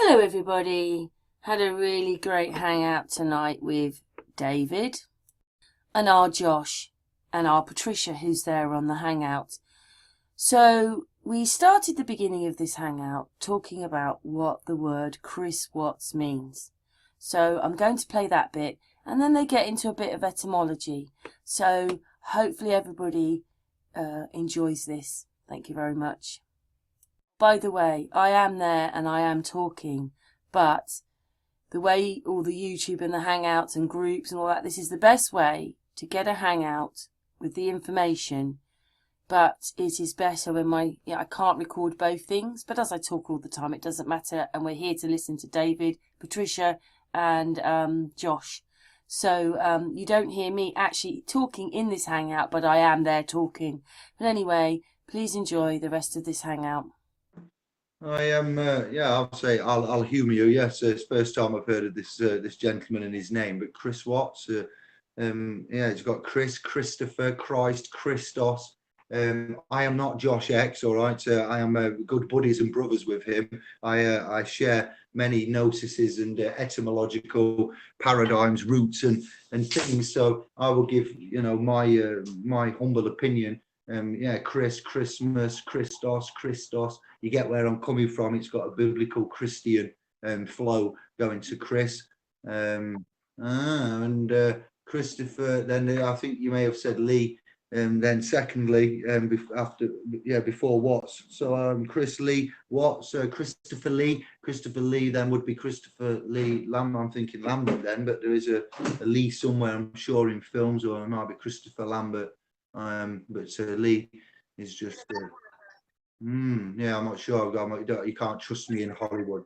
Hello, everybody. Had a really great hangout tonight with David and our Josh and our Patricia, who's there on the hangout. So we started the beginning of this hangout talking about what the word Chris Watts means. So I'm going to play that bit, and then they get into a bit of etymology. So hopefully everybody enjoys this. Thank you very much. By the way, I am there and I am talking, but the way all the YouTube and the hangouts and groups and all that, this is the best way to get a hangout with the information. But it is better when I can't record both things, but as I talk all the time, it doesn't matter. And we're here to listen to David, Patricia and Josh. So you don't hear me actually talking in this hangout, but I am there talking. But anyway, please enjoy the rest of this hangout. I am, I'll say I'll humour you. Yes, it's the first time I've heard of this gentleman and his name, but Chris Watts. He's got Chris, Christopher, Christ, Christos. I am not Josh X, all right. I am good buddies and brothers with him. I share many notices and etymological paradigms, roots, and things. So I will give my humble opinion. Chris, Christmas, Christos, Christos. You get where I'm coming from. It's got a biblical Christian flow going to Chris. Christopher. Then I think you may have said Lee. Then secondly, before Watts. So Chris Lee Watts, Christopher Lee. Christopher Lee then would be Christopher Lee Lambert. I'm thinking Lambert then, but there is a Lee somewhere, I'm sure, in films, or it might be Christopher Lambert. But Lee is just. I'm not sure. You can't trust me in Hollywood.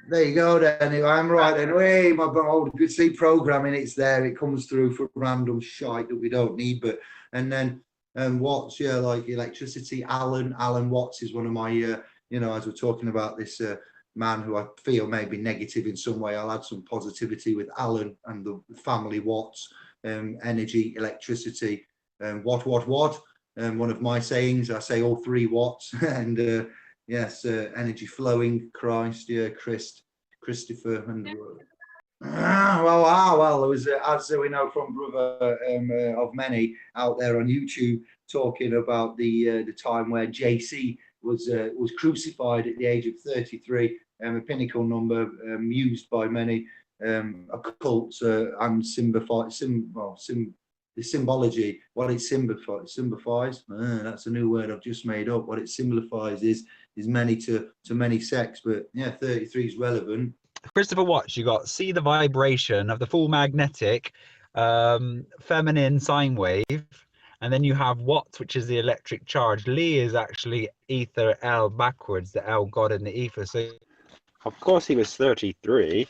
There you go, then. I'm right. Anyway, my old good see programming. It's there. It comes through for random shite that we don't need. But and then Watts, like electricity. Alan Watts is one of my. As we're talking about this man who I feel may be negative in some way, I'll add some positivity with Alan and the family Watts. Energy, electricity. What? One of my sayings. I say all three Watts and. Yes, energy flowing, Christ, Christopher, and well, there was as we know from brother of many out there on YouTube talking about the time where JC was crucified at the age of 33, a pinnacle number used by many occults and the symbology, what it signifies. That's a new word I've just made up. What it signifies is many to many sex, but 33 is relevant. Christopher Watts, you got see the vibration of the full magnetic feminine sine wave, and then you have Watts, which is the electric charge. Lee is actually ether, L backwards, the L God in the ether. So of course he was 33.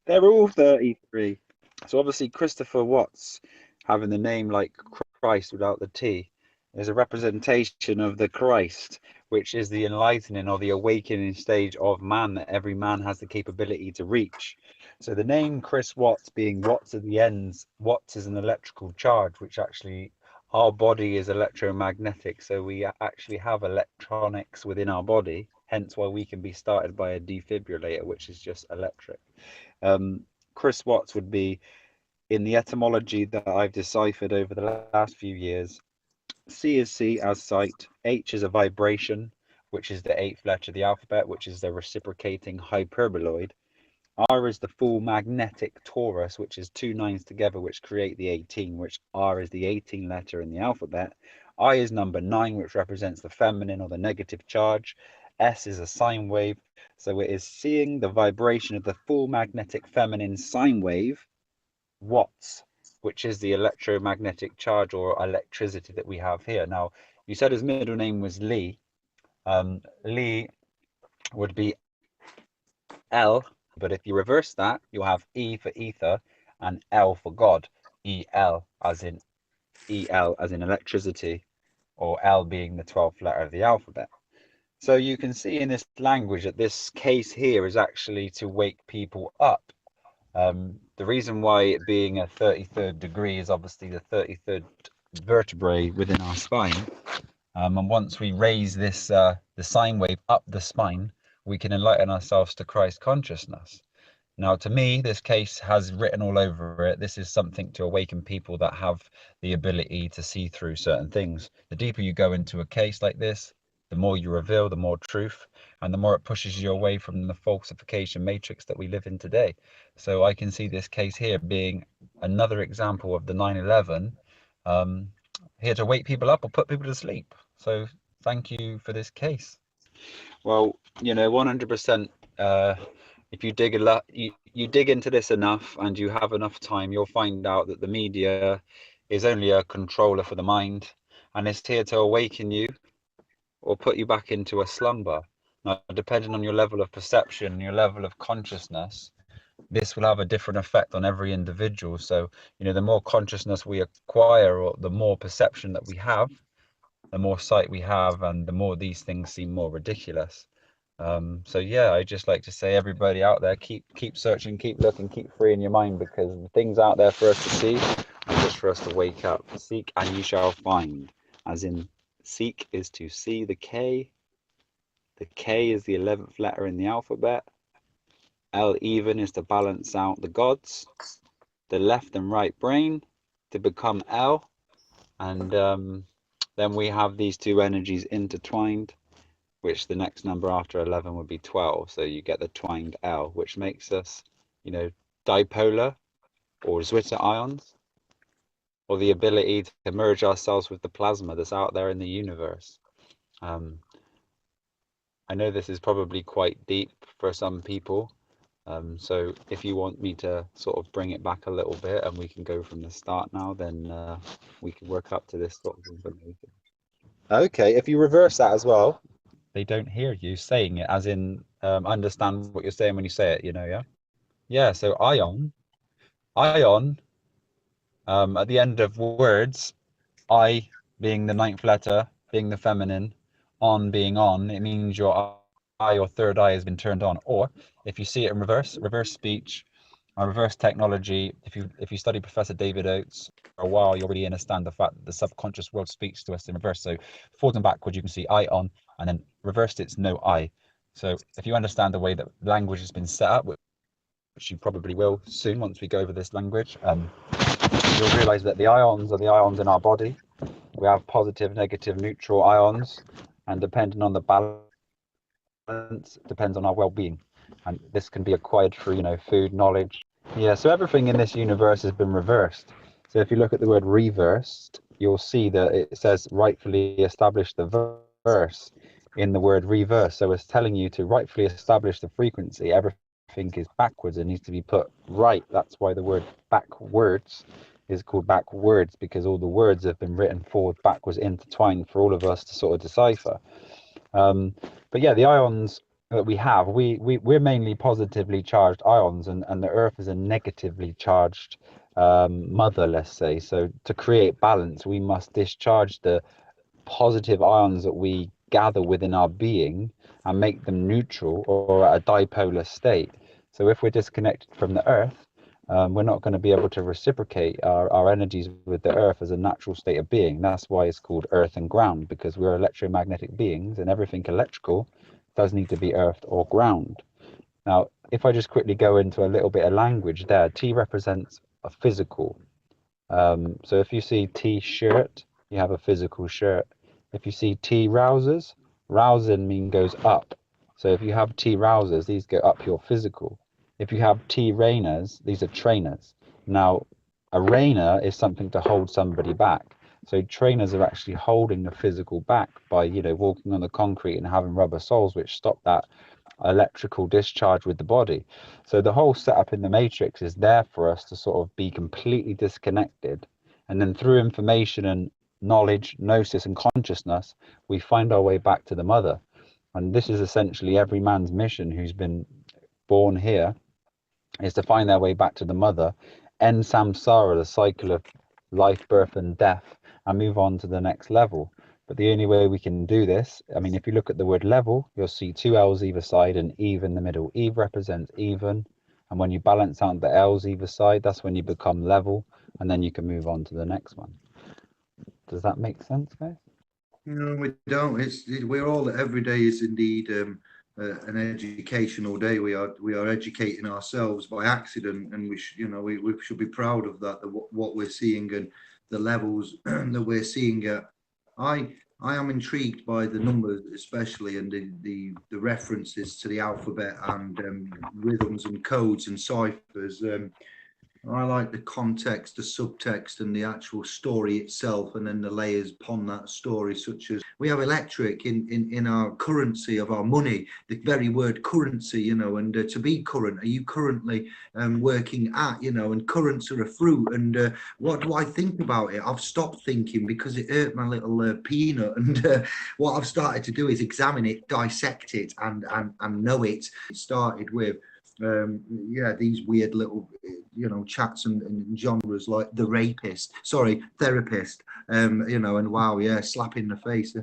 They're all 33. So obviously Christopher Watts, having the name like Christ without the T, is a representation of the Christ, which is the enlightening or the awakening stage of man that every man has the capability to reach. So the name Chris Watts, being Watts at the ends, Watts is an electrical charge, which actually our body is electromagnetic. So we actually have electronics within our body, hence why we can be started by a defibrillator, which is just electric. Chris Watts would be, in the etymology that I've deciphered over the last few years, C is C as sight, H is a vibration, which is the 8th letter of the alphabet, which is the reciprocating hyperboloid. R is the full magnetic torus, which is 2 9s together, which create the 18, which R is the 18th letter in the alphabet. I is number 9, which represents the feminine or the negative charge. S is a sine wave, so it is seeing the vibration of the full magnetic feminine sine wave, Watts, which is the electromagnetic charge or electricity that we have here. Now, you said his middle name was Lee. Lee would be L, but if you reverse that, you'll have E for ether and L for God. EL as in electricity, or L being the 12th letter of the alphabet. So you can see in this language that this case here is actually to wake people up. The reason why it being a 33rd degree is obviously the 33rd vertebrae within our spine. And once we raise this the sine wave up the spine, we can enlighten ourselves to Christ consciousness. Now, to me, this case has written all over it. This is something to awaken people that have the ability to see through certain things. The deeper you go into a case like this, the more you reveal, the more truth, and the more it pushes you away from the falsification matrix that we live in today. So I can see this case here being another example of the 9/11, here to wake people up or put people to sleep. So thank you for this case. Well, 100%. If you dig a lot, you dig into this enough, and you have enough time, you'll find out that the media is only a controller for the mind, and it's here to awaken you or put you back into a slumber. Now, depending on your level of perception, your level of consciousness, this will have a different effect on every individual. So, the more consciousness we acquire, or the more perception that we have, the more sight we have, and the more these things seem more ridiculous. So yeah, I just like to say, everybody out there, keep searching, keep looking, keep freeing your mind, because the things out there for us to see are just for us to wake up. Seek and you shall find. As in, seek is to see the K. The K is the 11th letter in the alphabet. L even is to balance out the gods. The left and right brain to become L. And then we have these two energies intertwined, which the next number after 11 would be 12. So you get the twined L, which makes us, dipolar or Zwitter ions, or the ability to merge ourselves with the plasma that's out there in the universe. I know this is probably quite deep for some people. So if you want me to sort of bring it back a little bit and we can go from the start now, then we can work up to this sort of information. Okay, if you reverse that as well, they don't hear you saying it, as in understand what you're saying when you say it, yeah? Yeah, so ion, at the end of words, I being the 9th letter, being the feminine, on being on, it means your eye or third eye has been turned on. Or if you see it in reverse speech, reverse technology, if you study Professor David Oates for a while, you already understand the fact that the subconscious world speaks to us in reverse. So forward and backwards, you can see I on, and then reversed, it's no I. So if you understand the way that language has been set up, which you probably will soon once we go over this language, you'll realize that the ions are the ions in our body. We have positive, negative, neutral ions, and depending on the balance, depends on our well-being. And this can be acquired through, food, knowledge. Yeah, so everything in this universe has been reversed. So if you look at the word reversed, you'll see that it says rightfully establish the verse in the word reverse. So it's telling you to rightfully establish the frequency. Everything is backwards. It needs to be put right. That's why the word backwards is called backwards, because all the words have been written forward, backwards, intertwined for all of us to sort of decipher. But yeah, the ions that we have, we're mainly positively charged ions, and the Earth is a negatively charged mother, let's say. So to create balance, we must discharge the positive ions that we gather within our being and make them neutral or at a dipolar state. So if we're disconnected from the Earth, we're not going to be able to reciprocate our energies with the Earth as a natural state of being. That's why it's called Earth and Ground, because we're electromagnetic beings, and everything electrical does need to be earthed or ground. Now, if I just quickly go into a little bit of language there, T represents a physical. So if you see T-shirt, you have a physical shirt. If you see T-rousers, rousing mean goes up. So if you have T-rousers, these go up your physical. If you have T-rainers, these are trainers. Now, a rainer is something to hold somebody back. So trainers are actually holding the physical back by, walking on the concrete and having rubber soles, which stop that electrical discharge with the body. So the whole setup in the matrix is there for us to sort of be completely disconnected, and then through information and knowledge, gnosis and consciousness, we find our way back to the mother. And this is essentially every man's mission who's been born here, is to find their way back to the mother, end samsara, the cycle of life, birth and death, and move on to the next level. But the only way we can do this, I mean, if you look at the word level, you'll see two L's either side and Eve in the middle. Eve represents even, and when you balance out the L's either side, that's when you become level, and then you can move on to the next one. Does that make sense, guys? No, we don't. We're all, every day is indeed an educational day. We are educating ourselves by accident, and we should be proud of that. What we're seeing and the levels that we're seeing at. I am intrigued by the numbers, especially, and the references to the alphabet and rhythms and codes and ciphers. I like the context, the subtext, and the actual story itself, and then the layers upon that story, such as we have electric in our currency of our money, the very word currency, and to be current, are you currently working at, and currents are a fruit, and what do I think about it? I've stopped thinking because it hurt my little peanut, and what I've started to do is examine it, dissect it, and know it. It started with these weird little chats and genres like the rapist, therapist, and wow, yeah, slap in the face.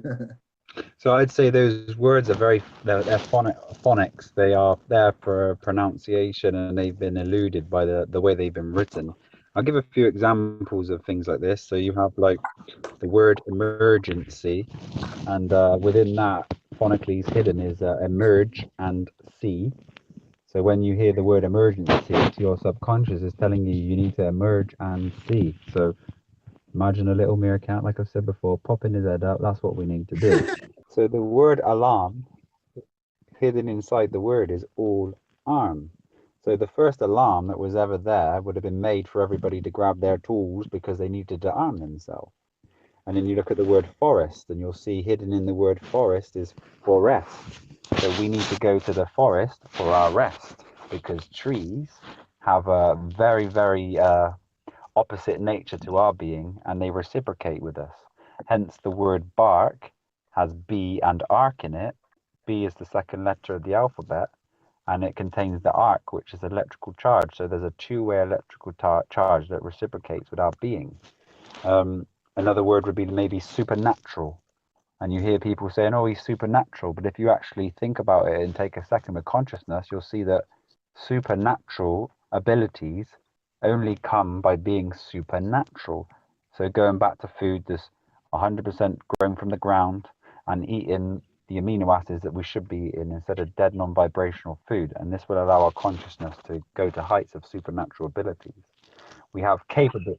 So I'd say those words are they're phonics. They are there for pronunciation, and they've been eluded by the way they've been written. I'll give a few examples of things like this. So you have like the word emergency, and within that, phonically hidden is emerge and see. So when you hear the word emergency, your subconscious is telling you you need to emerge and see. So imagine a little meerkat, like I've said before, popping his head out. That's what we need to do. So the word alarm, hidden inside the word, is all arm. So the first alarm that was ever there would have been made for everybody to grab their tools because they needed to arm themselves. And then you look at the word forest, and you'll see hidden in the word forest is forest. So we need to go to the forest for our rest, because trees have a very, very opposite nature to our being, and they reciprocate with us. Hence the word bark has B and arc in it. B is the second letter of the alphabet, and it contains the arc, which is electrical charge. So there's a two-way electrical charge that reciprocates with our being. Another word would be maybe supernatural. And you hear people saying, oh, he's supernatural. But if you actually think about it and take a second with consciousness, you'll see that supernatural abilities only come by being supernatural. So going back to food, there's 100% grown from the ground and eating the amino acids that we should be eating instead of dead non-vibrational food. And this will allow our consciousness to go to heights of supernatural abilities. We have capabilities.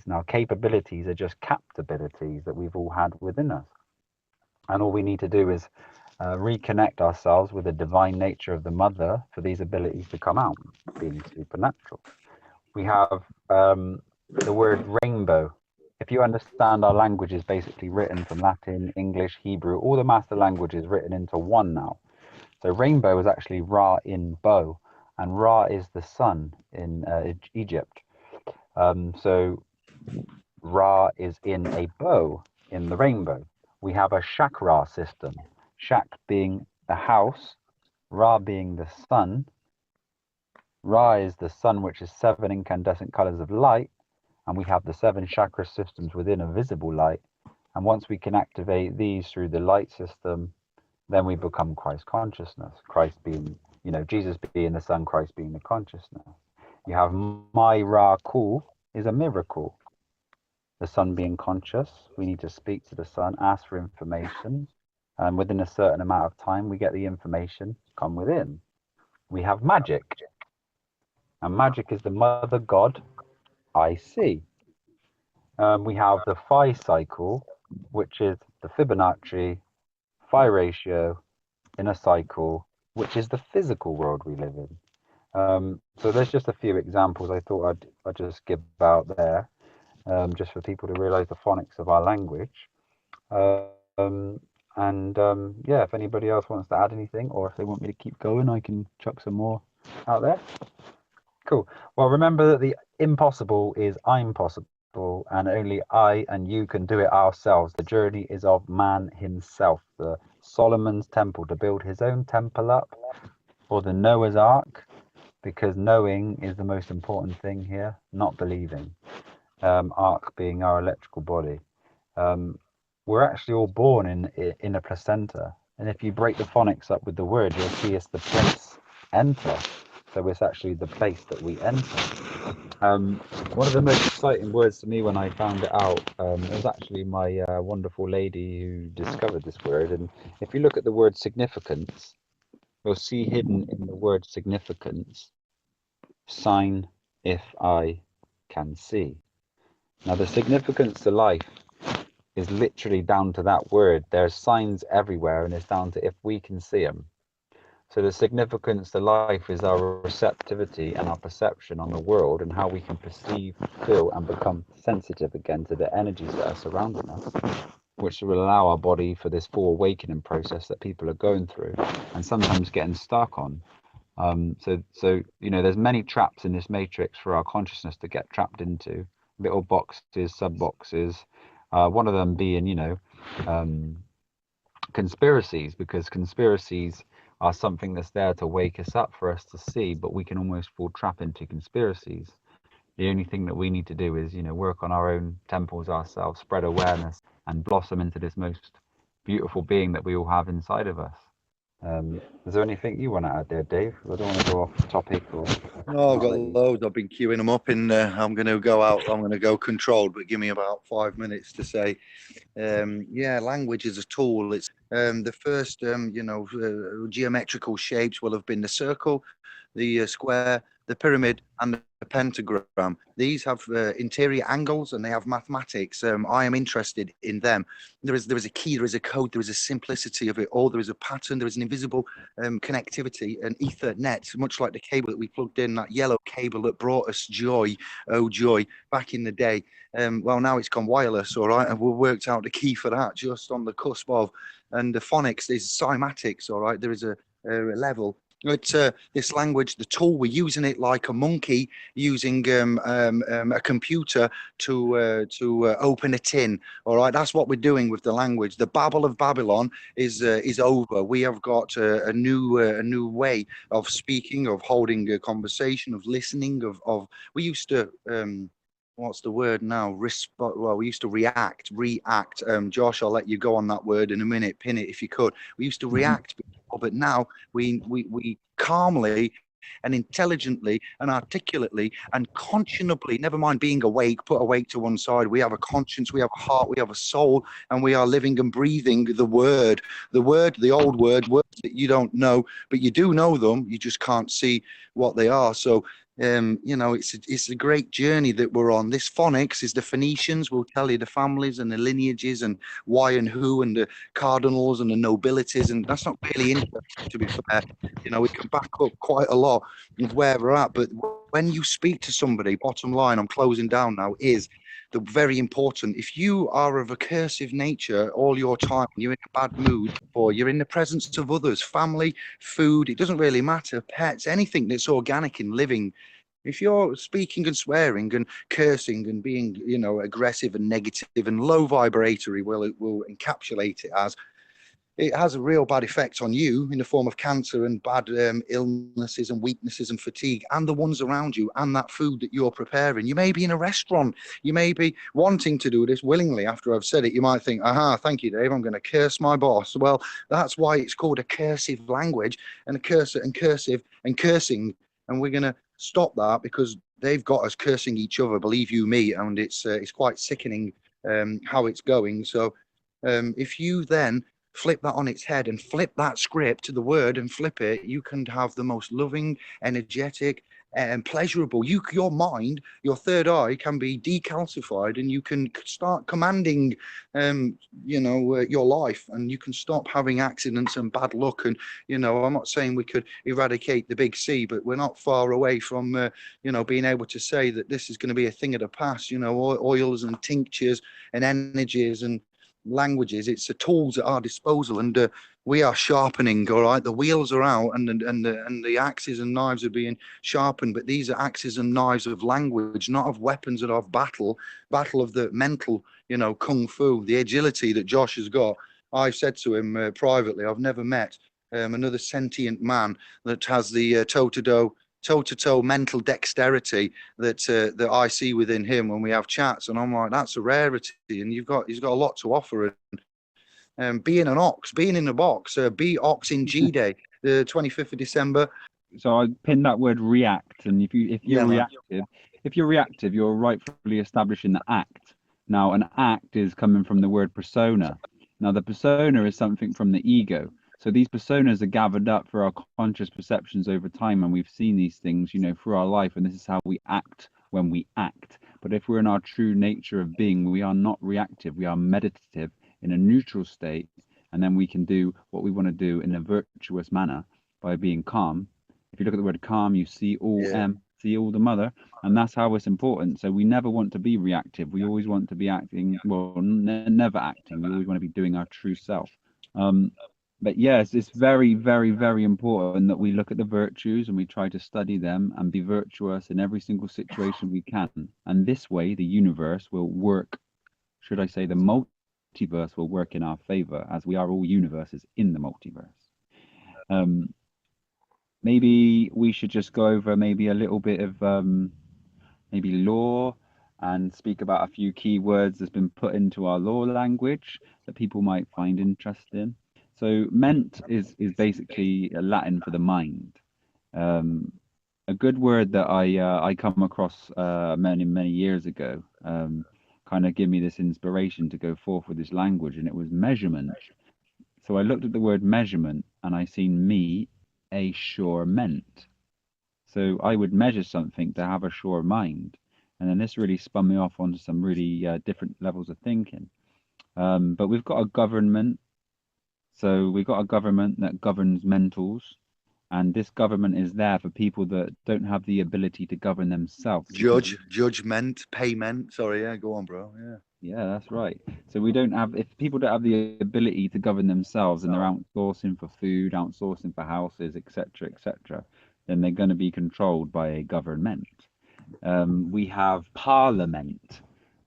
Now, capabilities are just capabilities that we've all had within us. And all we need to do is reconnect ourselves with the divine nature of the mother for these abilities to come out, being supernatural. We have the word rainbow. If you understand, our language is basically written from Latin, English, Hebrew, all the master languages written into one now. So rainbow is actually Ra in bow, and Ra is the sun in Egypt. So Ra is in a bow in the rainbow. We have a chakra system, Shak being a house, Ra being the sun. Ra is the sun, which is 7 incandescent colors of light, and we have the 7 chakra systems within a visible light. And once we can activate these through the light system, then we become Christ consciousness. Christ being, Jesus being the sun, Christ being the consciousness. You have my Ra Kul is a miracle. The sun being conscious, we need to speak to the sun, ask for information, and within a certain amount of time, we get the information come within. We have magic, and magic is the mother god I see. We have the phi cycle, which is the Fibonacci phi ratio in a cycle, which is the physical world we live in. So there's just a few examples I thought I'd just give out there, just for people to realize the phonics of our language. If anybody else wants to add anything, or if they want me to keep going, I can chuck some more out there. Cool. Well, remember that the impossible is I'm possible, and only I and you can do it ourselves. The journey is of man himself. The Solomon's temple, to build his own temple up, or the Noah's Ark, because knowing is the most important thing here, not believing. Ark being our electrical body. We're actually all born in a placenta, and if you break the phonics up with the word, you'll see it's the prince enter. So it's actually the place that we enter. One of the most exciting words to me when I found it out, it was actually my wonderful lady who discovered this word. And if you look at the word significance, you'll see hidden in the word significance, sign if I can see. Now, the significance to life is literally down to that word. There's signs everywhere, and it's down to if we can see them. So the significance to life is our receptivity and our perception on the world and how we can perceive, feel, and become sensitive again to the energies that are surrounding us, which will allow our body for this full awakening process that people are going through and sometimes getting stuck on. So there's many traps in this matrix for our consciousness to get trapped into, little boxes, sub boxes. One of them being, conspiracies, because conspiracies are something that's there to wake us up for us to see, but we can almost fall trap into conspiracies. The only thing that we need to do is, work on our own temples ourselves, spread awareness, and blossom into this most beautiful being that we all have inside of us. Is there anything you want to add there, Dave? I don't want to go off topic or. No, I've got loads. I've been queuing them up, and I'm going to go out. I'm going to go controlled, but give me about 5 minutes to say. Language is a tool. It's the first, geometrical shapes will have been the circle, the square, the pyramid, and the pentagram. These have interior angles, and they have mathematics. I am interested in them. There is a key, there is a code, there is a simplicity of it all. There is a pattern, there is an invisible connectivity, an ether net, much like the cable that we plugged in, that yellow cable that brought us joy, oh joy, back in the day. Well, now it's gone wireless, all right, and we've worked out the key for that just on the cusp of. And the phonics is cymatics, all right. There is a level. It's this language, the tool, we're using it like a monkey using a computer to open a tin. All right, that's what we're doing with the language. The Babel of Babylon is over. We have got a new way of speaking, of holding a conversation, of listening. Of we used to. What's the word now? Well, we used to react. Josh, I'll let you go on that word in a minute. Pin it if you could. We used to react, but now we calmly and intelligently and articulately and conscionably, never mind being awake, put awake to one side. We have a conscience, we have a heart, we have a soul, and we are living and breathing the word, the old word, words that you don't know, but you do know them. You just can't see what they are. So it's a great journey that we're on. This phonics is the Phoenicians will tell you the families and the lineages and why and who and the cardinals and the nobilities, and that's not really interesting, to be fair. We can back up quite a lot of where we're at, but when you speak to somebody, bottom line, I'm closing down now, is the very important. If you are of a cursive nature all your time, you're in a bad mood, or you're in the presence of others, family, food, it doesn't really matter, pets, anything that's organic in living. If you're speaking and swearing and cursing and being, aggressive and negative and low vibratory, well, it will encapsulate it as. It has a real bad effect on you in the form of cancer and bad illnesses and weaknesses and fatigue, and the ones around you, and that food that you're preparing. You may be in a restaurant. You may be wanting to do this willingly. After I've said it, you might think, aha, thank you, Dave, I'm going to curse my boss. Well, that's why it's called a cursive language, and a cursive and cursing. And we're going to stop that because they've got us cursing each other, believe you me, and it's quite sickening how it's going. So if you then flip that on its head and flip that script to the word and flip it, you can have the most loving, energetic, and pleasurable. Your mind, your third eye can be decalcified, and you can start commanding, your life, and you can stop having accidents and bad luck. And I'm not saying we could eradicate the big C, but we're not far away from, being able to say that this is going to be a thing of the past. Oils and tinctures and energies and languages, it's the tools at our disposal, and we are sharpening. All right, the wheels are out, and the axes and knives are being sharpened, but these are axes and knives of language, not of weapons, and of battle of the mental, kung fu, the agility that Josh has got. I've said to him privately, I've never met another sentient man that has the toe-to-toe mental dexterity that I see within him when we have chats, and I'm like, that's a rarity, and he's got a lot to offer. And being an ox, being in the box, be ox in G Day, the 25th of December. so I pinned that word react, and if you're man. reactive, you're rightfully establishing the act. Now, an act is coming from the word persona. Now, the persona is something from the ego. So these personas are gathered up for our conscious perceptions over time, and we've seen these things, through our life, and this is how we act when we act. But if we're in our true nature of being, we are not reactive. We are meditative in a neutral state, and then we can do what we want to do in a virtuous manner by being calm. If you look at the word calm, you see all see all the mother, and that's how it's important. So we never want to be reactive. We always want to be acting, well, never acting. We always want to be doing our true self. But yes, it's very, very, very important that we look at the virtues and we try to study them and be virtuous in every single situation we can. And this way, the universe will work, should I say, the multiverse will work in our favor, as we are all universes in the multiverse. Maybe we should just go over maybe a little bit of maybe law and speak about a few key words that's been put into our law language that people might find interesting. So ment is basically Latin for the mind. A good word that I come across many years ago kind of gave me this inspiration to go forth with this language, and it was measurement. So I looked at the word measurement and I seen me a sure ment. So I would measure something to have a sure mind. And then this really spun me off onto some really different levels of thinking. But we've got a government. So we've got a government that governs mentals. And this government is there for people that don't have the ability to govern themselves. Judgment, payment. Sorry, yeah, go on, bro. Yeah. Yeah, that's right. So we don't have, if people don't have the ability to govern themselves and they're outsourcing for food, outsourcing for houses, etc., then they're going to be controlled by a government. We have parliament.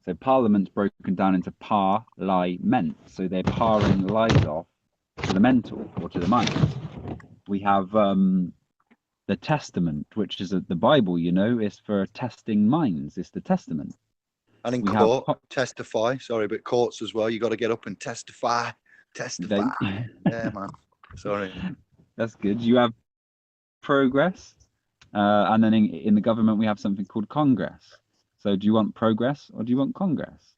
So parliament's broken down into par-lie-ment. So they're parring lies off to the mental or to the mind. We have the testament, which is the Bible, is for testing minds. It's the testament. And in court, testify. Sorry, but courts as well. You got to get up and testify. Yeah, man. Sorry. That's good. You have progress, and then in the government we have something called Congress. So do you want progress or do you want Congress?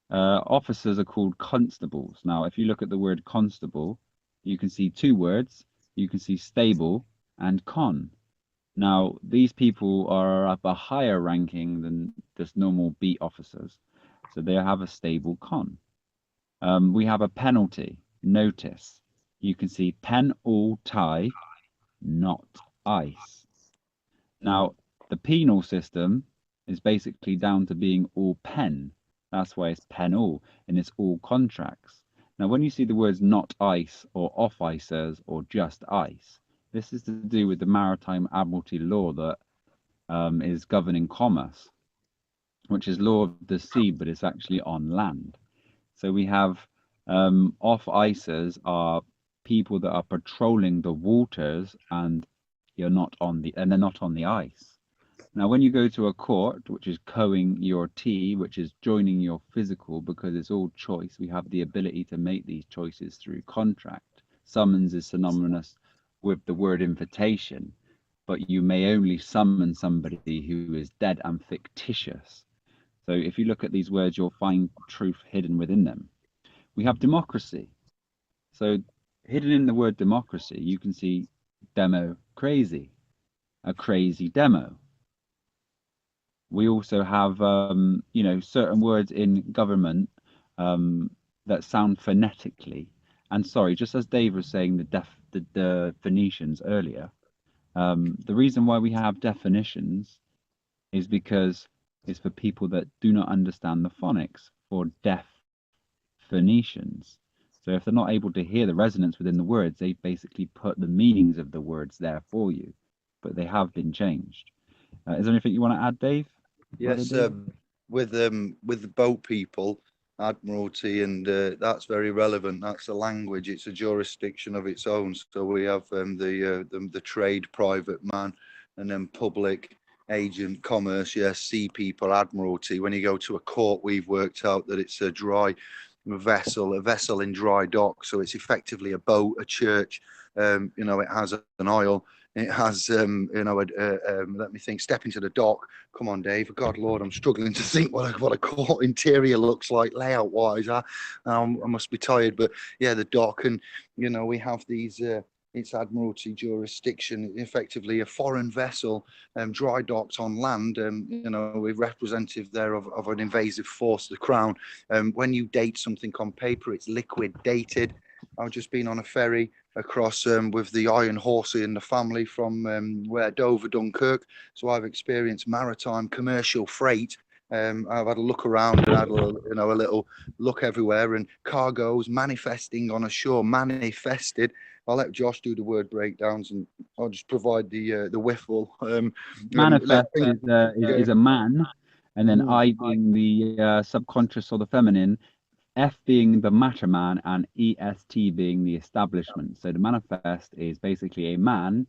Officers are called constables. Now, if you look at the word constable, you can see two words. You can see stable and con. Now, these people are up a higher ranking than just normal beat officers, so they have a stable con. We have a penalty, notice. You can see pen all tie, not ice. Now, the penal system is basically down to being all pen. That's why it's pen all, and it's all contracts. Now, when you see the words not ice or off icers or just ice, this is to do with the maritime admiralty law that is governing commerce, which is law of the sea, but it's actually on land. So we have off icers are people that are patrolling the waters and they're not on the ice. Now, when you go to a court, which is coing your T, which is joining your physical, because it's all choice, we have the ability to make these choices through contract. Summons is synonymous with the word invitation, but you may only summon somebody who is dead and fictitious. So if you look at these words, you'll find truth hidden within them. We have democracy. So hidden in the word democracy, you can see demo crazy, a crazy demo. We also have, certain words in government that sound phonetically. And sorry, just as Dave was saying the definitions earlier, the reason why we have definitions is because it's for people that do not understand the phonics, for deaf Phoenicians. So if they're not able to hear the resonance within the words, they basically put the meanings of the words there for you, but they have been changed. Is there anything you want to add, Dave? Yes, with the boat people, admiralty, and that's very relevant. That's a language. It's a jurisdiction of its own. So we have the trade private man, and then public agent, commerce. Yes, sea people, admiralty. When you go to a court, we've worked out that it's a dry a vessel in dry dock. So it's effectively a boat, a church. You know, it has an aisle. It has, you know, let me think. Step into the dock. Come on, Dave. God, Lord, I'm struggling to think what a court interior looks like layout wise. I must be tired, but yeah, the dock, and you know, we have these. It's Admiralty jurisdiction, effectively a foreign vessel, dry docked on land. You know, we're representative there of an invasive force, the Crown. When you date something on paper, it's liquid dated. I've just been on a ferry across with the Iron Horse in the family from where Dover, Dunkirk. So I've experienced maritime commercial freight. I've had a look around and had a little look everywhere, and cargoes manifesting on a shore, manifested. I'll let Josh do the word breakdowns, and I'll just provide the whiffle. Manifest is a man, and then I being the subconscious or the feminine, F being the matter man, and EST being the establishment. So the manifest is basically a man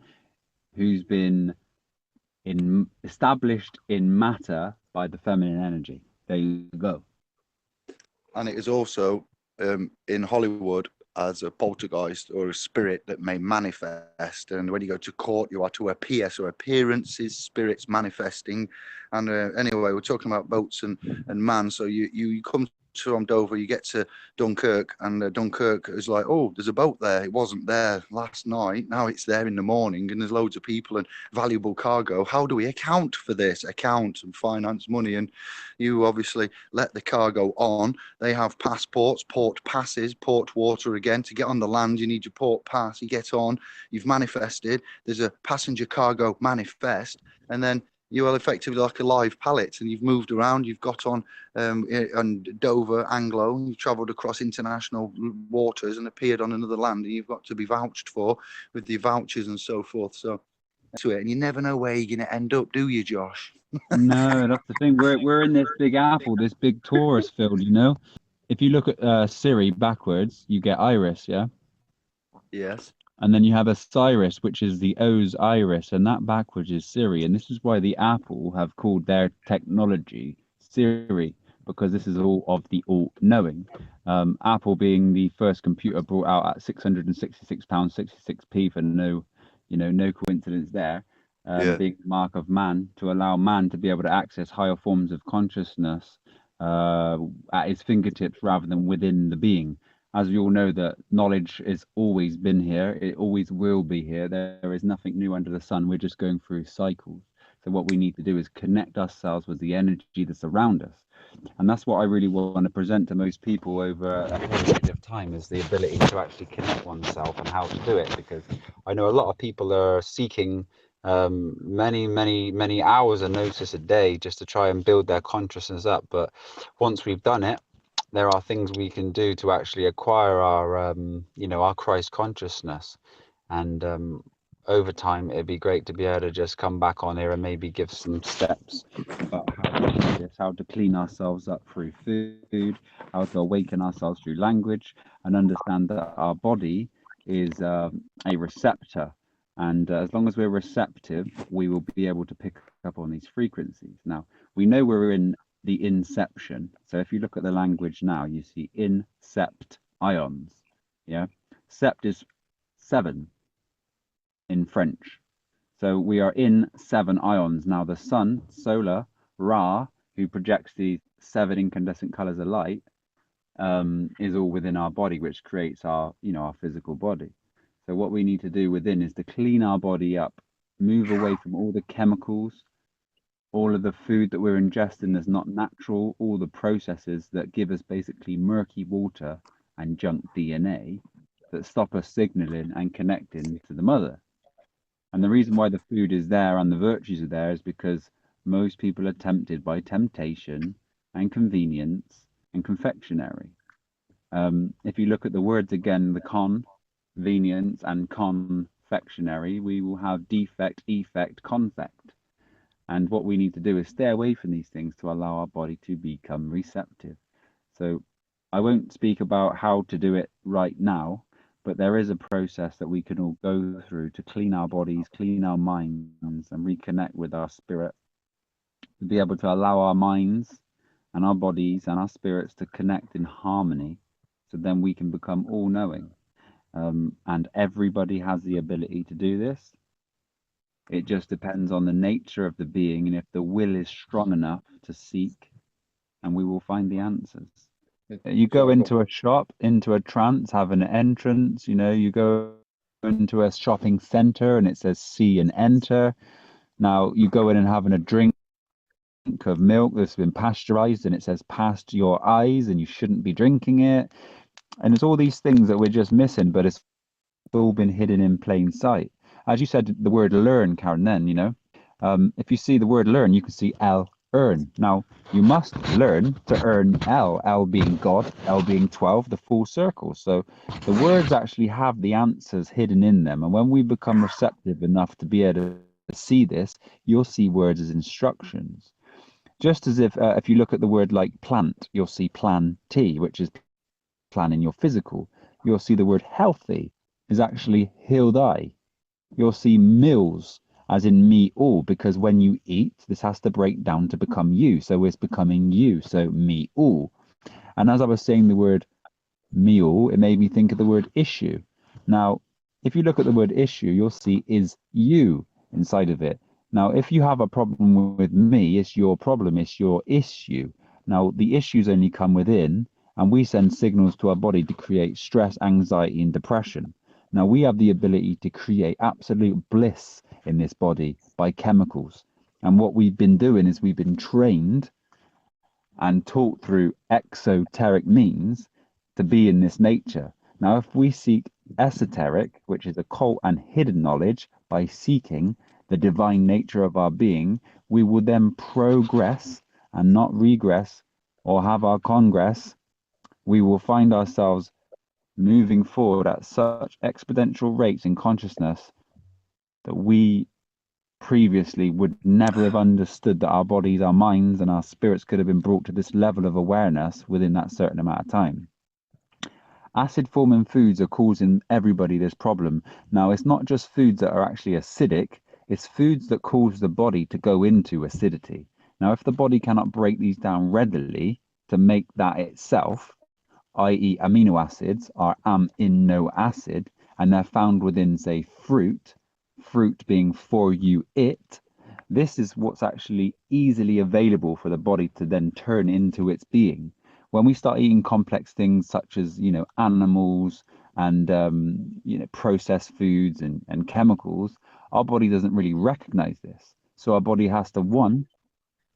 who's been established in matter by the feminine energy. There you go. And it is also in Hollywood as a poltergeist or a spirit that may manifest. And when you go to court, you are to appear. So appearances, spirits manifesting. And anyway, we're talking about boats and man. So you come from Dover, you get to Dunkirk, and Dunkirk is like, oh, there's a boat there. It wasn't there last night. Now it's there in the morning, and there's loads of people and valuable cargo. How do we account for this? Account and finance money. And you obviously let the cargo on. They have passports, port passes, port water again. To get on the land, you need your port pass. You get on, you've manifested. There's a passenger cargo manifest, and then you are effectively like a live pallet, and you've moved around. You've got on Dover, Anglo, you've travelled across international waters and appeared on another land, and you've got to be vouched for with the vouchers and so forth. So to it, and you never know where you're going to end up, do you, Josh? No, that's the thing. We're in this big apple, this big torus field, you know. If you look at Siri backwards, you get Iris, yeah? Yes. And then you have Osiris, which is the O's iris, and that backwards is Siri. And this is why the Apple have called their technology Siri, because this is all of the all-knowing. Apple being the first computer brought out at £666.66p for no coincidence there. Being the mark of man, to allow man to be able to access higher forms of consciousness at his fingertips rather than within the being. As we all know, that knowledge has always been here, it always will be here. There is nothing new under the sun. We're just going through cycles. So what we need to do is connect ourselves with the energy that's around us. And that's what I really want to present to most people over a period of time, is the ability to actually connect oneself and how to do it. Because I know a lot of people are seeking many hours of notice a day just to try and build their consciousness up. But once we've done it, there are things we can do to actually acquire our our Christ consciousness. And over time, it'd be great to be able to just come back on here and maybe give some steps about how to do this, how to clean ourselves up through food, how to awaken ourselves through language, and understand that our body is a receptor. And as long as we're receptive, we will be able to pick up on these frequencies. Now, we know we're in the inception. So if you look at the language now, you see incept ions. Yeah, sept is 7 in French. So we are in 7 ions. Now the sun, solar, Ra, who projects these 7 incandescent colors of light, is all within our body, which creates our physical body. So what we need to do within is to clean our body up, move away from all the chemicals, all of the food that we're ingesting that's not natural, all the processes that give us basically murky water and junk DNA that stop us signaling and connecting to the mother. And the reason why the food is there and the virtues are there is because most people are tempted by temptation and convenience and confectionery. If you look at the words again, the convenience and confectionery, we will have defect, effect, confect. And what we need to do is stay away from these things to allow our body to become receptive. So I won't speak about how to do it right now, but there is a process that we can all go through to clean our bodies, clean our minds, and reconnect with our spirit, to be able to allow our minds and our bodies and our spirits to connect in harmony so then we can become all-knowing. And everybody has the ability to do this. It just depends on the nature of the being and if the will is strong enough to seek, and we will find the answers. You go into a shop, into a trance, have an entrance, you go into a shopping center and it says see and enter. Now you go in and having a drink of milk that's been pasteurized and it says past your eyes and you shouldn't be drinking it. And it's all these things that we're just missing, but it's all been hidden in plain sight. As you said, the word learn, Karen, then, if you see the word learn, you can see L, earn. Now, you must learn to earn L, L being God, L being 12, the full circle. So the words actually have the answers hidden in them. And when we become receptive enough to be able to see this, you'll see words as instructions. Just as if you look at the word like plant, you'll see plan T, which is plan in your physical. You'll see the word healthy is actually heal thy. You'll see meals as in me all, because when you eat, this has to break down to become you. So it's becoming you. So me all. And as I was saying the word meal, it made me think of the word issue. Now, if you look at the word issue, you'll see is you inside of it. Now, if you have a problem with me, it's your problem, it's your issue. Now, the issues only come within, and we send signals to our body to create stress, anxiety, and depression. Now, we have the ability to create absolute bliss in this body by chemicals. And what we've been doing is we've been trained and taught through exoteric means to be in this nature. Now, if we seek esoteric, which is occult and hidden knowledge, by seeking the divine nature of our being, we will then progress and not regress or have our congress. We will find ourselves moving forward at such exponential rates in consciousness that we previously would never have understood that our bodies, our minds, and our spirits could have been brought to this level of awareness within that certain amount of time. Acid forming foods are causing everybody this problem. Now, it's not just foods that are actually acidic, it's foods that cause the body to go into acidity. Now, if the body cannot break these down readily to make that itself, i.e. amino acids are amino acid, and they're found within, say, fruit being for you it, this is what's actually easily available for the body to then turn into its being. When we start eating complex things such as, animals and, processed foods and chemicals, our body doesn't really recognize this. So our body has to,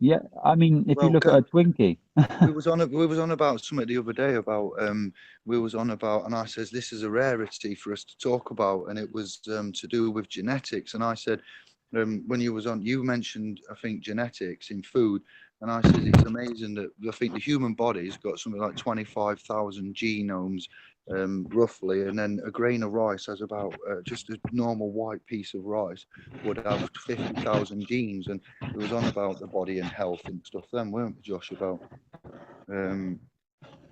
yeah, I mean, if you look at a Twinkie. we was on about something the other day about and I says this is a rarity for us to talk about, and it was to do with genetics. And I said when you mentioned, I think, genetics in food, and I said it's amazing that I think the human body's got something like 25,000 genomes roughly, and then a grain of rice has about just a normal white piece of rice would have 50,000 genes. And it was on about the body and health and stuff then, weren't we, Josh, about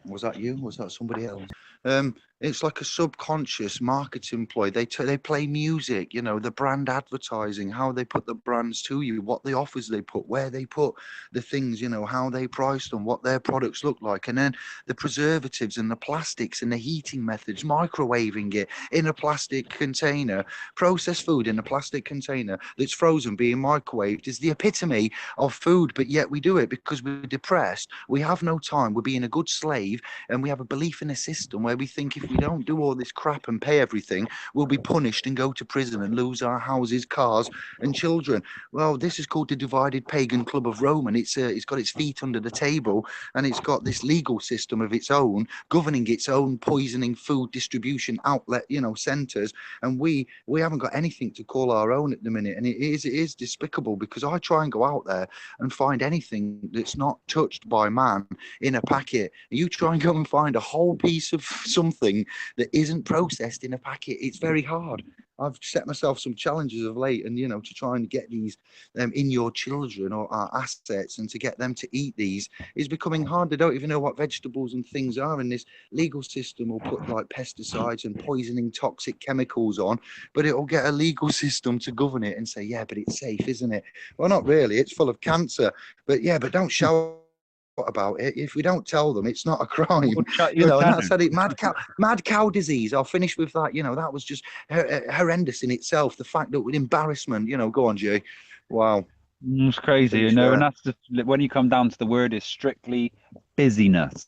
was that you? Was that somebody else? It's like a subconscious marketing ploy. They play music, the brand advertising, how they put the brands to you, what the offers they put, where they put the things, how they price them, what their products look like, and then the preservatives and the plastics and the heating methods, microwaving it in a plastic container, processed food in a plastic container that's frozen, being microwaved is the epitome of food. But yet we do it because we're depressed, we have no time, we're being a good slave, and we have a belief in a system where we think if we don't do all this crap and pay everything, we'll be punished and go to prison and lose our houses, cars, and children. Well, this is called the divided pagan club of Rome, and it's got its feet under the table, and it's got this legal system of its own, governing its own poisoning food distribution outlet, centers, and we haven't got anything to call our own at the minute. And it is despicable, because I try and go out there and find anything that's not touched by man in a packet. You try and go and find a whole piece of something that isn't processed in a packet. It's very hard. I've set myself some challenges of late, and to try and get these in your children or our assets, and to get them to eat these is becoming hard. They don't even know what vegetables and things are, and this legal system will put like pesticides and poisoning toxic chemicals on, but it will get a legal system to govern it and say, yeah, but it's safe, isn't it? Well, not really. It's full of cancer. But yeah, but don't shout about it. If we don't tell them, it's not a crime, Well, shut you your know. And channel. that's it. Mad cow disease. I'll finish with that. You know, that was just horrendous in itself. The fact that with embarrassment, you know. Go on, Jay. Wow. It's crazy, you Finish know, there. and that's just when you come down to the word is strictly busyness.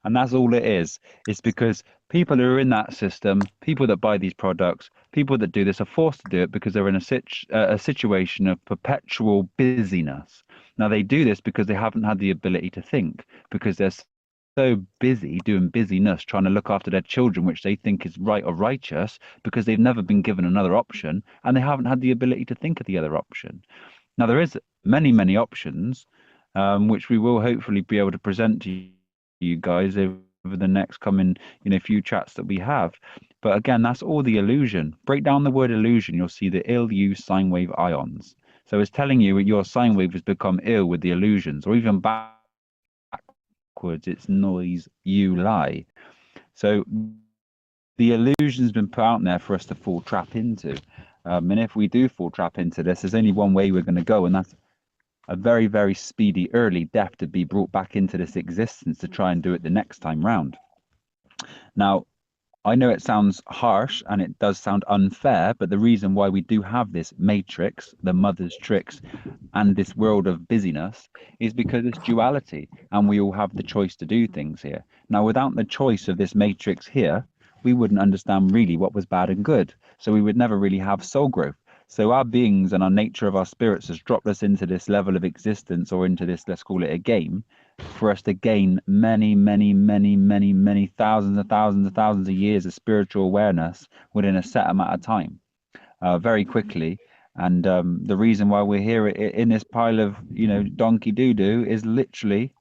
And that's all it is. It's because people who are in that system, people that buy these products, people that do this are forced to do it because they're in a situation of perpetual busyness. Now, they do this because they haven't had the ability to think, because they're so busy doing busyness, trying to look after their children, which they think is right or righteous, because they've never been given another option and they haven't had the ability to think of the other option. Now, there is many, many options, which we will hopefully be able to present to you guys over the next coming, few chats that we have. But again, that's all the illusion. Break down the word illusion, you'll see the ill-used sine wave ions. So it's telling you your sine wave has become ill with the illusions, or even backwards, it's noise, you lie. So the illusion's been put out there for us to fall trap into. And if we do fall trap into this, there's only one way we're going to go, and that's a very, very speedy early death to be brought back into this existence to try and do it the next time round. Now, I know it sounds harsh and it does sound unfair, but the reason why we do have this matrix, the mother's tricks, and this world of busyness is because it's duality and we all have the choice to do things here. Now, without the choice of this matrix here, we wouldn't understand really what was bad and good. So we would never really have soul growth. So our beings and our nature of our spirits has dropped us into this level of existence, or into this, let's call it a game, for us to gain many, many, many, many, many thousands and thousands and thousands of years of spiritual awareness within a set amount of time, very quickly. And the reason why we're here in this pile of, donkey doo-doo is literally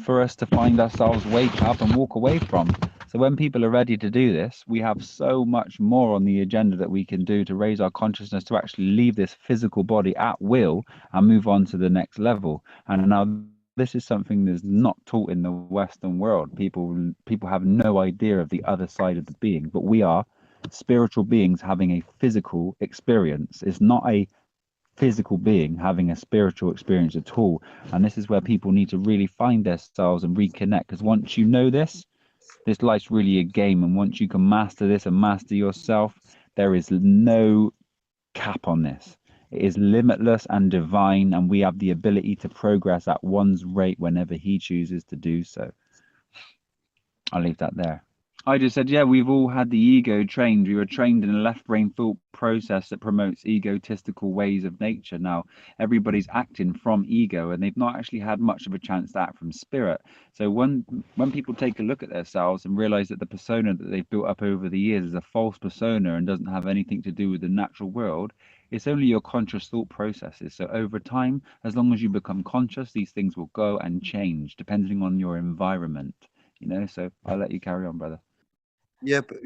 for us to find ourselves, wake up and walk away from. So when people are ready to do this, we have so much more on the agenda that we can do to raise our consciousness to actually leave this physical body at will and move on to the next level. And now this is something that's not taught in the Western world. People have no idea of the other side of the being, but we are spiritual beings having a physical experience. It's not a physical being having a spiritual experience at all. And this is where people need to really find themselves and reconnect, because once you know this life's really a game, and once you can master this and master yourself, there is no cap on this. It is limitless and divine, and we have the ability to progress at one's rate whenever he chooses to do so. I'll leave that there. I just said, yeah, we've all had the ego trained. We were trained in a left brain thought process that promotes egotistical ways of nature. Now, everybody's acting from ego, and they've not actually had much of a chance to act from spirit. So when people take a look at themselves and realize that the persona that they've built up over the years is a false persona and doesn't have anything to do with the natural world, it's only your conscious thought processes. So over time, as long as you become conscious, these things will go and change depending on your environment. So I'll let you carry on, brother. Yeah, but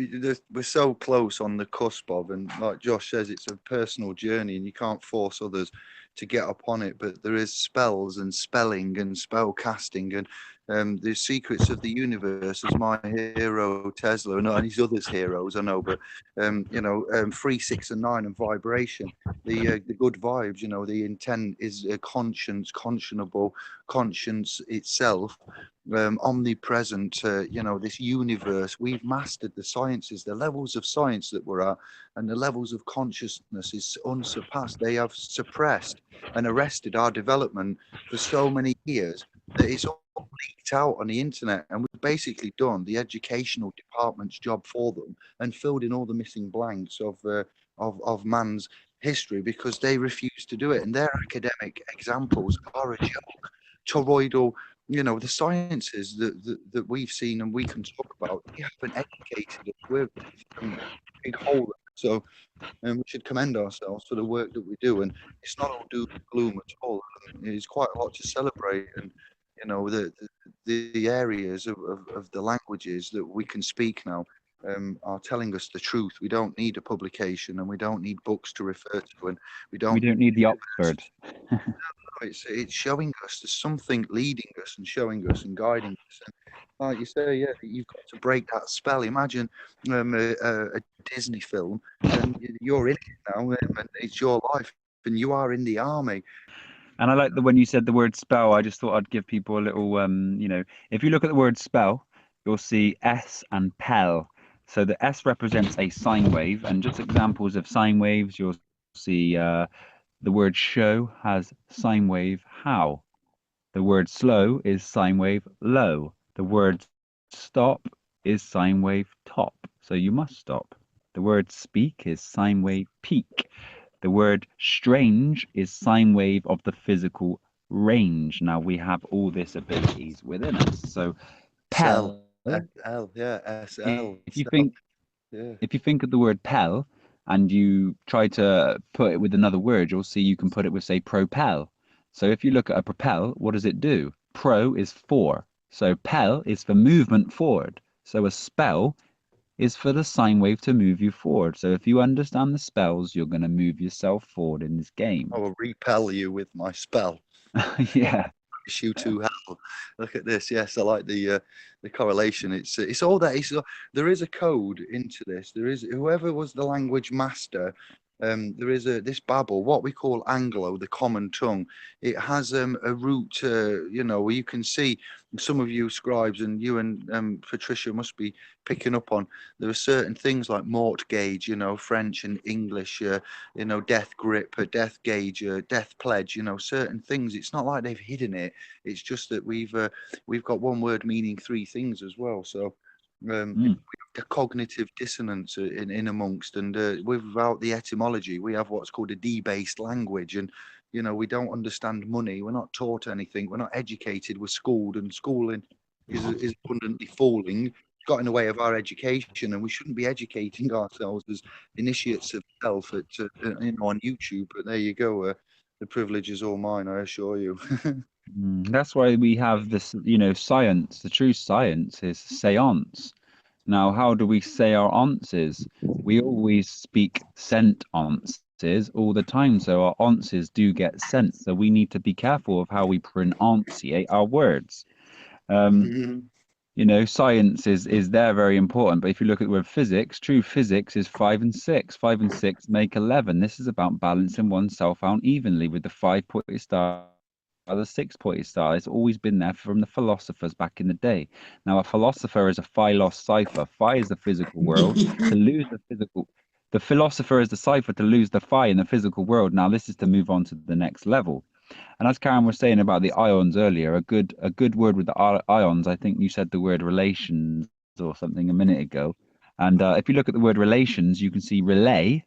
we're so close on the cusp of, and like Josh says, it's a personal journey, and you can't force others to get upon it. But there is spells and spelling and spell casting, and the secrets of the universe, as my hero Tesla and his others' heroes, I know. But 3, 6, and 9 and vibration, the good vibes. The intent is a conscience, conscionable, conscience itself. Omnipresent, this universe. We've mastered the sciences, the levels of science that we're at, and the levels of consciousness is unsurpassed. They have suppressed and arrested our development for so many years that it's all leaked out on the internet, and we've basically done the educational department's job for them and filled in all the missing blanks of man's history, because they refuse to do it, and their academic examples are a joke. Toroidal, the sciences that we've seen and we can talk about, they haven't educated us with. Big hole. So we should commend ourselves for the work that we do, and it's not all doom and gloom at all. It's quite a lot to celebrate, and the areas of the languages that we can speak now are telling us the truth. We don't need a publication, and we don't need books to refer to, and we don't need the Oxford. It's showing us there's something leading us and showing us and guiding us. And like you say, yeah, you've got to break that spell. Imagine a Disney film, and you're in it now, and it's your life, and you are in the army. And I like the when you said the word spell, I just thought I'd give people a little, if you look at the word spell, you'll see S and pel. So the S represents a sine wave, and just examples of sine waves, you'll see the word show has sine wave how. The word slow is sine wave low. The word stop is sine wave top. So you must stop. The word speak is sine wave peak. The word strange is sine wave of the physical range. Now we have all these abilities within us. So SL, pel, SL, yeah, SL. if you think Yeah. if you think of the word pel and you try to put it with another word, you'll see you can put it with, say, propel. So if you look at a propel, what does it do? Pro is for. So pel is for movement forward. So a spell is for the sine wave to move you forward. So if you understand the spells, you're going to move yourself forward in this game. I will repel you with my spell. Yeah. Push you to hell. Look at this. Yes, I like the correlation. It's all that. There is a code into this. There is whoever was the language master. There is this Babel, what we call Anglo, the common tongue. It has a root, where you can see some of you scribes and you and Patricia must be picking up on. There are certain things like mort gauge, French and English, death grip, death gauge, death pledge, certain things. It's not like they've hidden it. It's just that we've got one word meaning three things as well. So Mm. the cognitive dissonance in amongst, and without the etymology, we have what's called a D-based language, and we don't understand money. We're not taught anything. We're not educated. We're schooled, and schooling is abundantly falling. Got in the way of our education, and we shouldn't be educating ourselves as initiates of self on YouTube. But there you go. The privilege is all mine, I assure you. That's why we have this, science. The true science is seance. Now, how do we say our answers? We always speak sentences all the time, so our answers do get sent. So we need to be careful of how we pronunciate our words. Science is there very important. But if you look at the word physics, true physics is 5 and 6. 5 and 6 make 11. This is about balancing oneself out evenly with the 5-pointed star, the 6-pointed star. It's always been there from the philosophers back in the day. Now, a philosopher is a philos cipher. Phi is the physical world. To lose the physical, the philosopher is the cipher to lose the phi in the physical world. Now, this is to move on to the next level. And as Karen was saying about the ions earlier, a good word with the ions, I think you said the word relations or something a minute ago. And if you look at the word relations, you can see relay,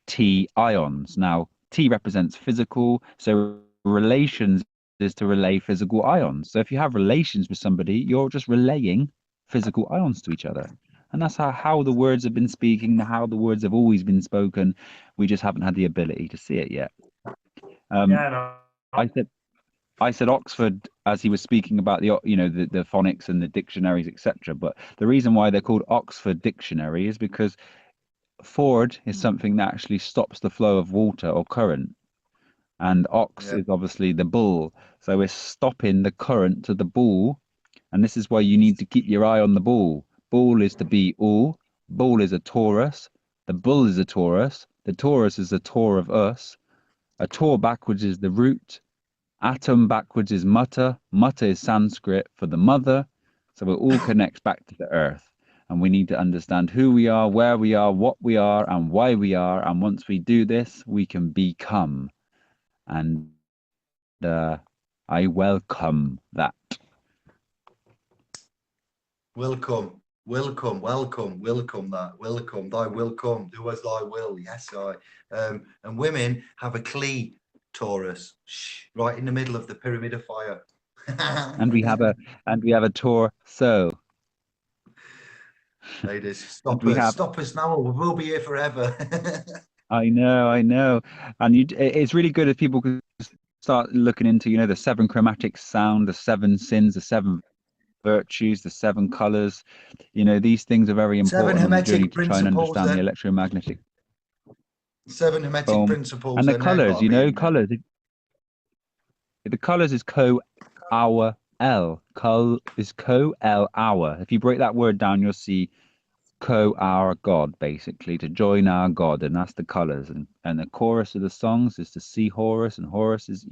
T ions. Now, T represents physical, so relations is to relay physical ions. So if you have relations with somebody, you're just relaying physical ions to each other. And that's how the words have been speaking, how the words have always been spoken. We just haven't had the ability to see it yet. Yeah, no. I said Oxford as he was speaking about the phonics and the dictionaries, etc. But the reason why they're called Oxford Dictionary is because ford is something that actually stops the flow of water or current, and ox Yeah. is obviously the bull. So we're stopping the current to the bull, and this is why you need to keep your eye on the bull. Bull is to be all. Bull is a Taurus. The bull is a Taurus. The Taurus is a Taur of us. A Taur backwards is the root. Atom backwards is Mutta. Mutta is Sanskrit for the mother. So it all connects back to the earth. And we need to understand who we are, where we are, what we are, and why we are. And once we do this, we can become. And I welcome that. Welcome, welcome that, welcome, thy will come, do as thy will, yes, I. And women have a clee Taurus, right in the middle of the pyramid of fire. And we have a Tor so. Ladies, And we have stop us now, or we'll be here forever. I know. And it's really good if people could start looking into, the 7 chromatic sound, the 7 sins, the 7 virtues, the 7 colors. These things are very 7 important on the journey hermetic to try and principles, understand the then. electromagnetic 7 hermetic foam principles, and the then they've got colors. to be in there. Colors. The colors is hour l. Col is l hour. If you break that word down, you'll see our God, basically, to join our God, and that's the colors. And the chorus of the songs is to see Horus, and Horus is,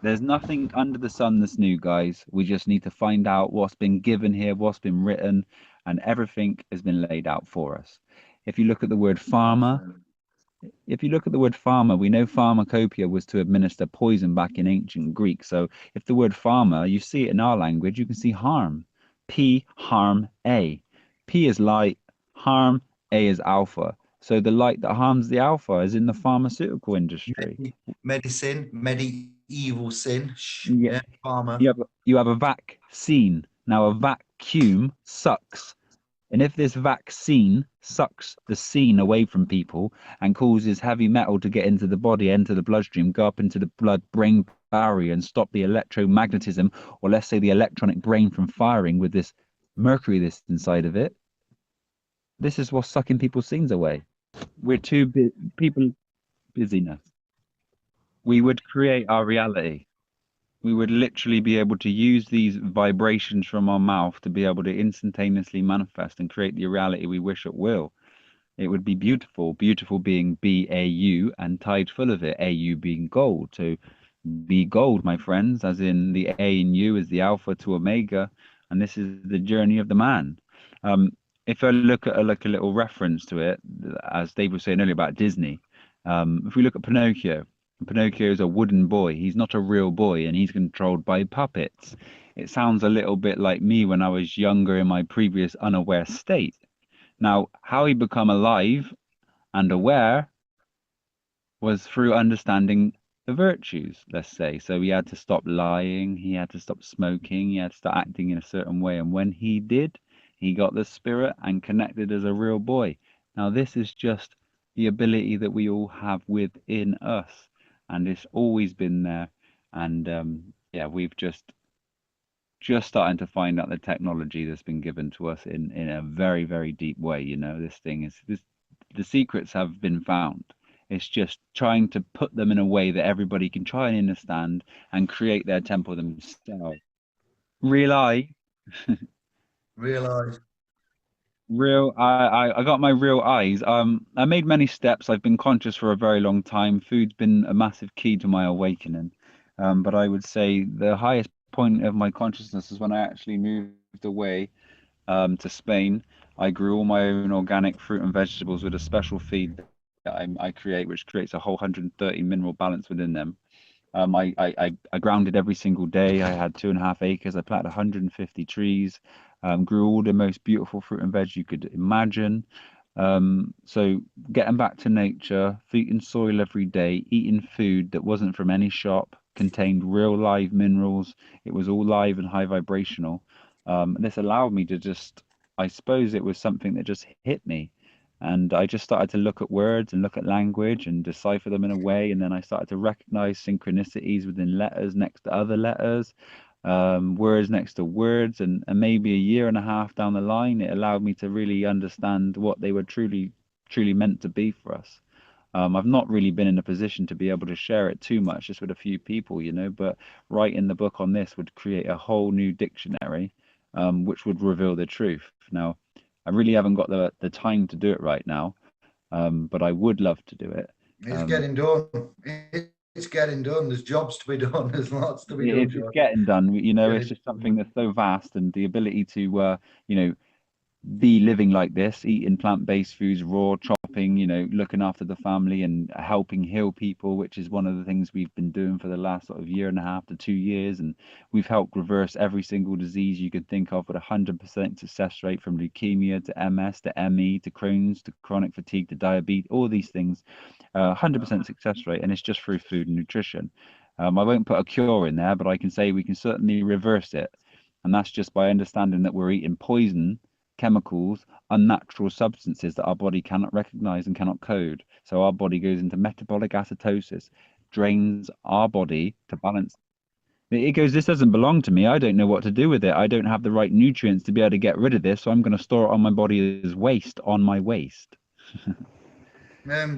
there's nothing under the sun that's new, guys. We just need to find out what's been given here, what's been written, and everything has been laid out for us. If you look at the word farmer, we know pharmacopoeia was to administer poison back in ancient Greek. So if the word farmer, you see it in our language, you can see harm. P, harm, A. P is light, harm, A is alpha. So the light that harms the alpha is in the pharmaceutical industry. Medicine, medieval sin. Yeah. Farmer. You have a vaccine. Now a vacuum sucks. And if this vaccine sucks the scene away from people and causes heavy metal to get into the body, enter the bloodstream, go up into the blood-brain barrier and stop the electromagnetism, or let's say the electronic brain from firing with this mercury that's inside of it, this is what's sucking people's scenes away. We're people busyness. We would create our reality. We would literally be able to use these vibrations from our mouth to be able to instantaneously manifest and create the reality we wish at will. It would be beautiful, beautiful being BAU and tied full of it, AU being gold. So be gold, my friends, as in the A in you is the alpha to omega, and this is the journey of the man. If I look at like a little reference to it, as Dave was saying earlier about Disney, if we look at Pinocchio, Pinocchio is a wooden boy. He's not a real boy, and he's controlled by puppets. It sounds a little bit like me when I was younger in my previous unaware state. Now, how he become alive and aware was through understanding the virtues, let's say. So he had to stop lying, he had to stop smoking, he had to start acting in a certain way. And when he did, he got the spirit and connected as a real boy. Now, this is just the ability that we all have within us, and it's always been there. And yeah, we've just starting to find out the technology that's been given to us in a very, very deep way. This thing is the secrets have been found. It's just trying to put them in a way that everybody can try and understand and create their temple themselves. Realize. I got my real eyes. I made many steps. I've been conscious for a very long time. Food's been a massive key to my awakening. But I would say the highest point of my consciousness is when I actually moved away to Spain. I grew all my own organic fruit and vegetables with a special feed that I create, which creates a whole 130 mineral balance within them. I grounded every single day. I had 2.5 acres. I planted 150 trees, grew all the most beautiful fruit and veg you could imagine. So getting back to nature, eating soil every day, eating food that wasn't from any shop, contained real live minerals. It was all live and high vibrational. This allowed me to just, I suppose it was something that just hit me. And I just started to look at words and look at language and decipher them in a way. And then I started to recognize synchronicities within letters next to other letters, words next to words. And maybe a year and a half down the line, it allowed me to really understand what they were truly, truly meant to be for us. I've not really been in a position to be able to share it too much, just with a few people, but writing the book on this would create a whole new dictionary, which would reveal the truth. Now, I really haven't got the time to do it right now, but I would love to do it. It's getting done. It's getting done. There's jobs to be done. There's lots to be done. It's getting done. It's just something that's so vast, and the ability to, be living like this, eating plant-based foods, raw, chopping, looking after the family and helping heal people, which is one of the things we've been doing for the last sort of year and a half to 2 years. And we've helped reverse every single disease you could think of with 100% success rate, from leukemia to MS to ME to Crohn's to chronic fatigue to diabetes, all these things, 100% success rate. And it's just through food and nutrition. I won't put a cure in there, but I can say we can certainly reverse it. And that's just by understanding that we're eating poison, chemicals, unnatural substances that our body cannot recognize and cannot code. So our body goes into metabolic acidosis, drains our body to balance. It goes, this doesn't belong to me. I don't know what to do with it. I don't have the right nutrients to be able to get rid of this. So I'm going to store it on my body as waste on my waste. I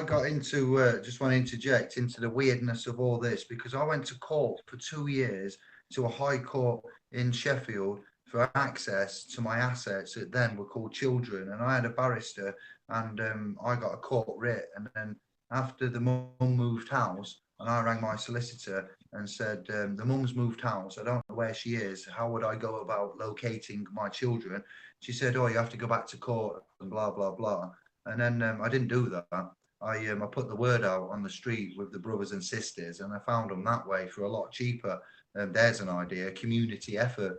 got into, just want to interject into the weirdness of all this, because I went to court for 2 years to a high court in Sheffield for access to my assets that then were called children. And I had a barrister, and I got a court writ. And then after the mum moved house, and I rang my solicitor and said, the mum's moved house, I don't know where she is, how would I go about locating my children? She said, oh, you have to go back to court and blah, blah, blah. And then I didn't do that. I put the word out on the street with the brothers and sisters, and I found them that way for a lot cheaper. There's an idea, community effort,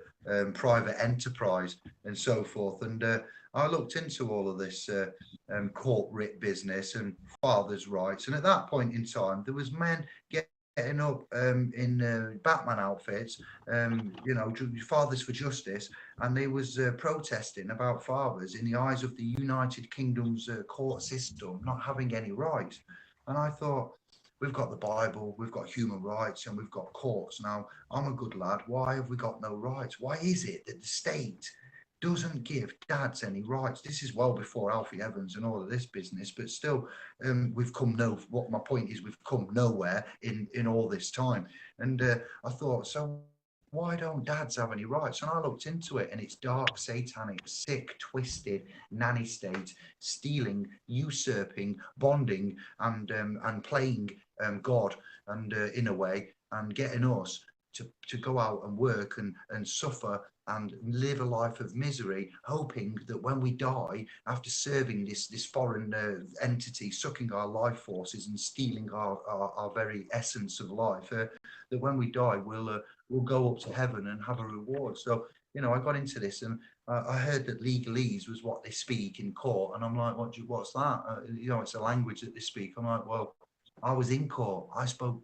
private enterprise, and so forth. And I looked into all of this court writ business and fathers' rights. And at that point in time, there was men getting up in Batman outfits, you know, Fathers for Justice, and they was protesting about fathers in the eyes of the United Kingdom's court system not having any rights. And I thought, we've got the Bible, we've got human rights, and we've got courts. Now, I'm a good lad. Why have we got no rights? Why is it that the state doesn't give dads any rights? This is well before Alfie Evans and all of this business, but still, we've come what my point is, we've come nowhere in all this time. And I thought, so why don't dads have any rights? And I looked into it, and it's dark, satanic, sick, twisted, nanny state, stealing, usurping, bonding, and playing God, and in a way, and getting us to go out and work and suffer and live a life of misery, hoping that when we die, after serving this foreign entity, sucking our life forces and stealing our very essence of life, that when we die, we'll go up to heaven and have a reward. So, you know, I got into this, and I heard that legalese was what they speak in court, and I'm like, what's that? You know, it's a language that they speak. I'm like, well, I was in court. I spoke.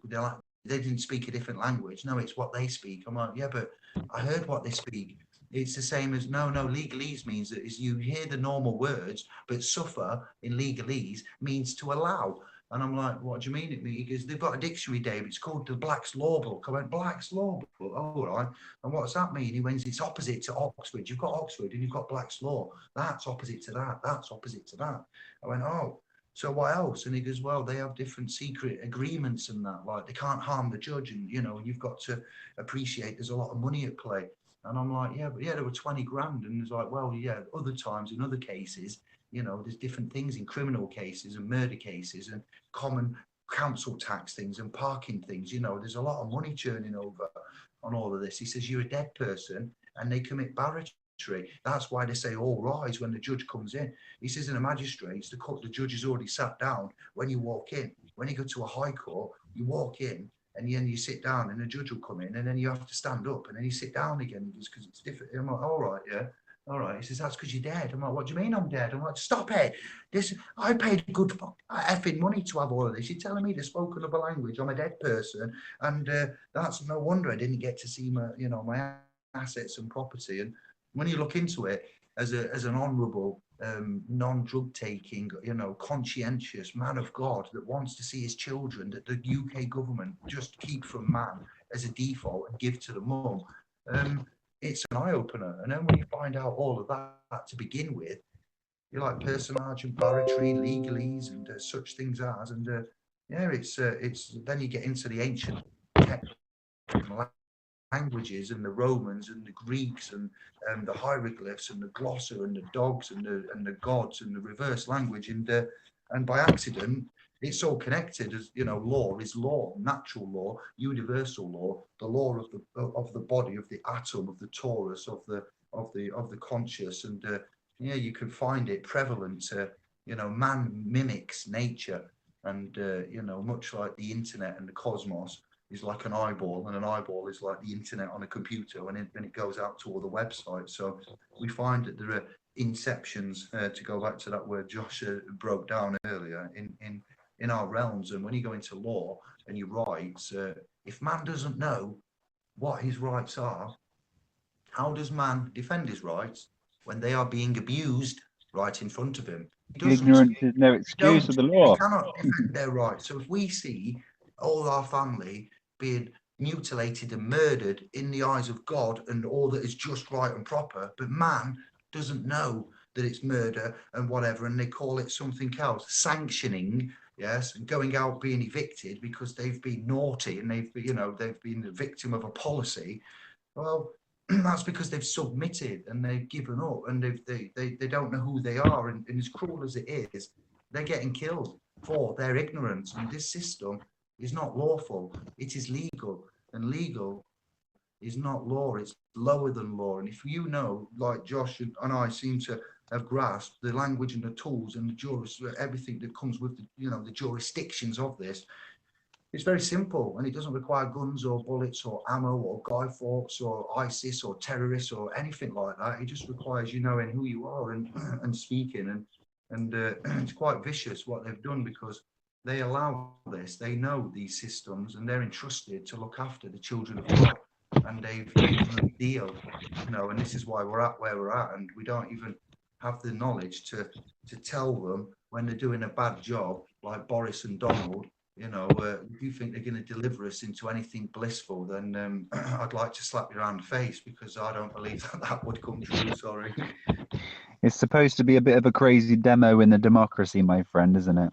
They didn't speak a different language. No, it's what they speak. I'm like, yeah, but I heard what they speak. It's the same as no. Legalese means that is you hear the normal words, but suffer in legalese means to allow. And I'm like, what do you mean? Because they've got a dictionary, Dave. It's called the Black's Law Book. I went, Black's Law Book. Oh, right. And what's that mean? He went, it's opposite to Oxford. You've got Oxford and you've got Black's Law. That's opposite to that. That's opposite to that. I went, oh. So what else? And he goes, well, they have different secret agreements and that, like they can't harm the judge, and you know, you've got to appreciate there's a lot of money at play. And I'm like, yeah, but yeah, there were 20 grand. And it's like, well, yeah, other times in other cases, you know, there's different things in criminal cases and murder cases and common council tax things and parking things. You know, there's a lot of money churning over on all of this. He says, you're a dead person and they commit barratry. That's why they say all rise when the judge comes in. He says in a magistrate's, the judge is already sat down when you walk in. When you go to a high court, you walk in and then you sit down and the judge will come in and then you have to stand up and then you sit down again because it's different. I'm like, all right, yeah. All right. He says, that's because you're dead. I'm like, what do you mean I'm dead? I'm like, stop it. I paid good effing money to have all of this. You're telling me to spoken of a language. I'm a dead person. And that's no wonder I didn't get to see my, you know, my assets and property. And when you look into it as an honourable, non-drug taking, you know, conscientious man of God that wants to see his children that the UK government just keep from man as a default and give to the mum, it's an eye opener. And then when you find out all of that to begin with, you're like personage and barratry, legalese, and such things as, and yeah, it's then you get into the ancient text languages and the Romans and the Greeks and the hieroglyphs and the glossa and the dogs and the gods and the reverse language, and by accident it's all connected. As you know, law is law, natural law, universal law, the law of the body, of the atom, of the torus, of the conscious, and yeah, you can find it prevalent. You know, man mimics nature, and you know, much like the internet and the cosmos is like an eyeball, and an eyeball is like the internet on a computer when it goes out to all the websites. So we find that there are inceptions, to go back to that word Josh broke down earlier, in our realms. And when you go into law and you write, if man doesn't know what his rights are, how does man defend his rights when they are being abused right in front of him? Ignorance is no excuse of the law. They cannot defend their rights. So if we see all our family being mutilated and murdered in the eyes of God and all that is just, right and proper, but man doesn't know that it's murder and whatever, and they call it something else, sanctioning, yes, and going out being evicted because they've been naughty and they've been the victim of a policy. Well, that's because they've submitted and they've given up, and they don't know who they are. And as cruel as it is, they're getting killed for their ignorance. And this system is not lawful. It is legal, and legal is not law. It's lower than law. And if you know, like Josh and I seem to have grasped the language and the tools and the everything that comes with the jurisdictions of this, it's very simple, and it doesn't require guns or bullets or ammo or Guy Fawkes or ISIS or terrorists or anything like that. It just requires you knowing who you are and speaking. And it's quite vicious what they've done, because they allow this. They know these systems, and they're entrusted to look after the children of God. And they've given them a deal, and this is why we're at where we're at. And we don't even have the knowledge to tell them when they're doing a bad job, like Boris and Donald. If you think they're going to deliver us into anything blissful, then I'd like to slap you around the face, because I don't believe that would come true. Sorry. It's supposed to be a bit of a crazy demo in the democracy, my friend, isn't it?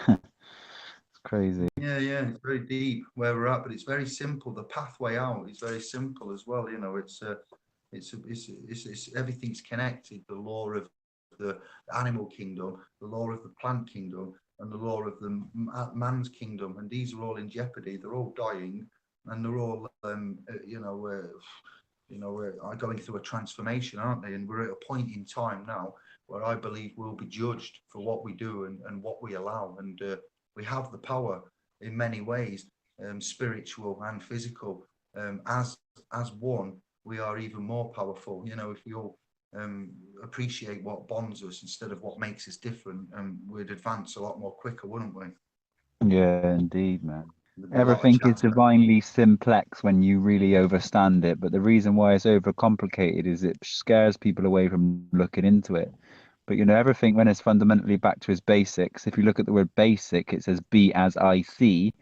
It's crazy. Yeah, it's very deep where we're at, but it's very simple. The pathway out is very simple as well. It's everything's connected. The law of the animal kingdom, the law of the plant kingdom, and the law of the man's kingdom, and these are all in jeopardy. They're all dying, and they're all going through a transformation, aren't they? And we're at a point in time now where I believe we'll be judged for what we do and what we allow. And we have the power in many ways, spiritual and physical. As one, we are even more powerful. If we all appreciate what bonds us instead of what makes us different, we'd advance a lot more quicker, wouldn't we? Yeah, indeed, man. Everything is divinely simplex when you really overstand it, but the reason why it's overcomplicated is it scares people away from looking into it. But everything, when it's fundamentally back to its basics, if you look at the word basic, it says be as I see,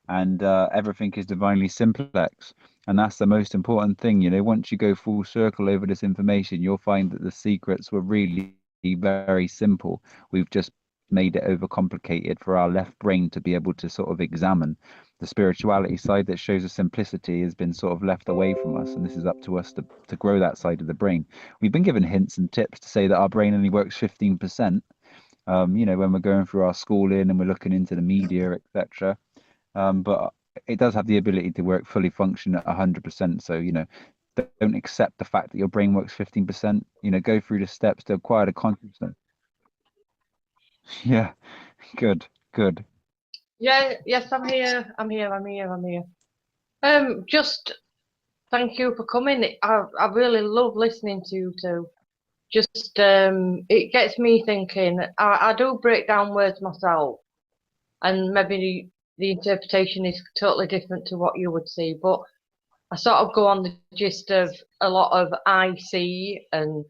and everything is divinely simplex. And that's the most important thing. Once you go full circle over this information, you'll find that the secrets were really very simple. We've just made it overcomplicated for our left brain to be able to sort of examine. The spirituality side that shows us simplicity has been sort of left away from us, and this is up to us to grow that side of the brain. We've been given hints and tips to say that our brain only works 15%, when we're going through our schooling and we're looking into the media, etc. But it does have the ability to work fully function at 100%. So, don't accept the fact that your brain works 15%. Go through the steps to acquire the consciousness. Yeah, good. Yeah, yes, I'm here. Just thank you for coming. I really love listening to you two. Just it gets me thinking. I do break down words myself, and maybe the interpretation is totally different to what you would see, but I sort of go on the gist of a lot of I see and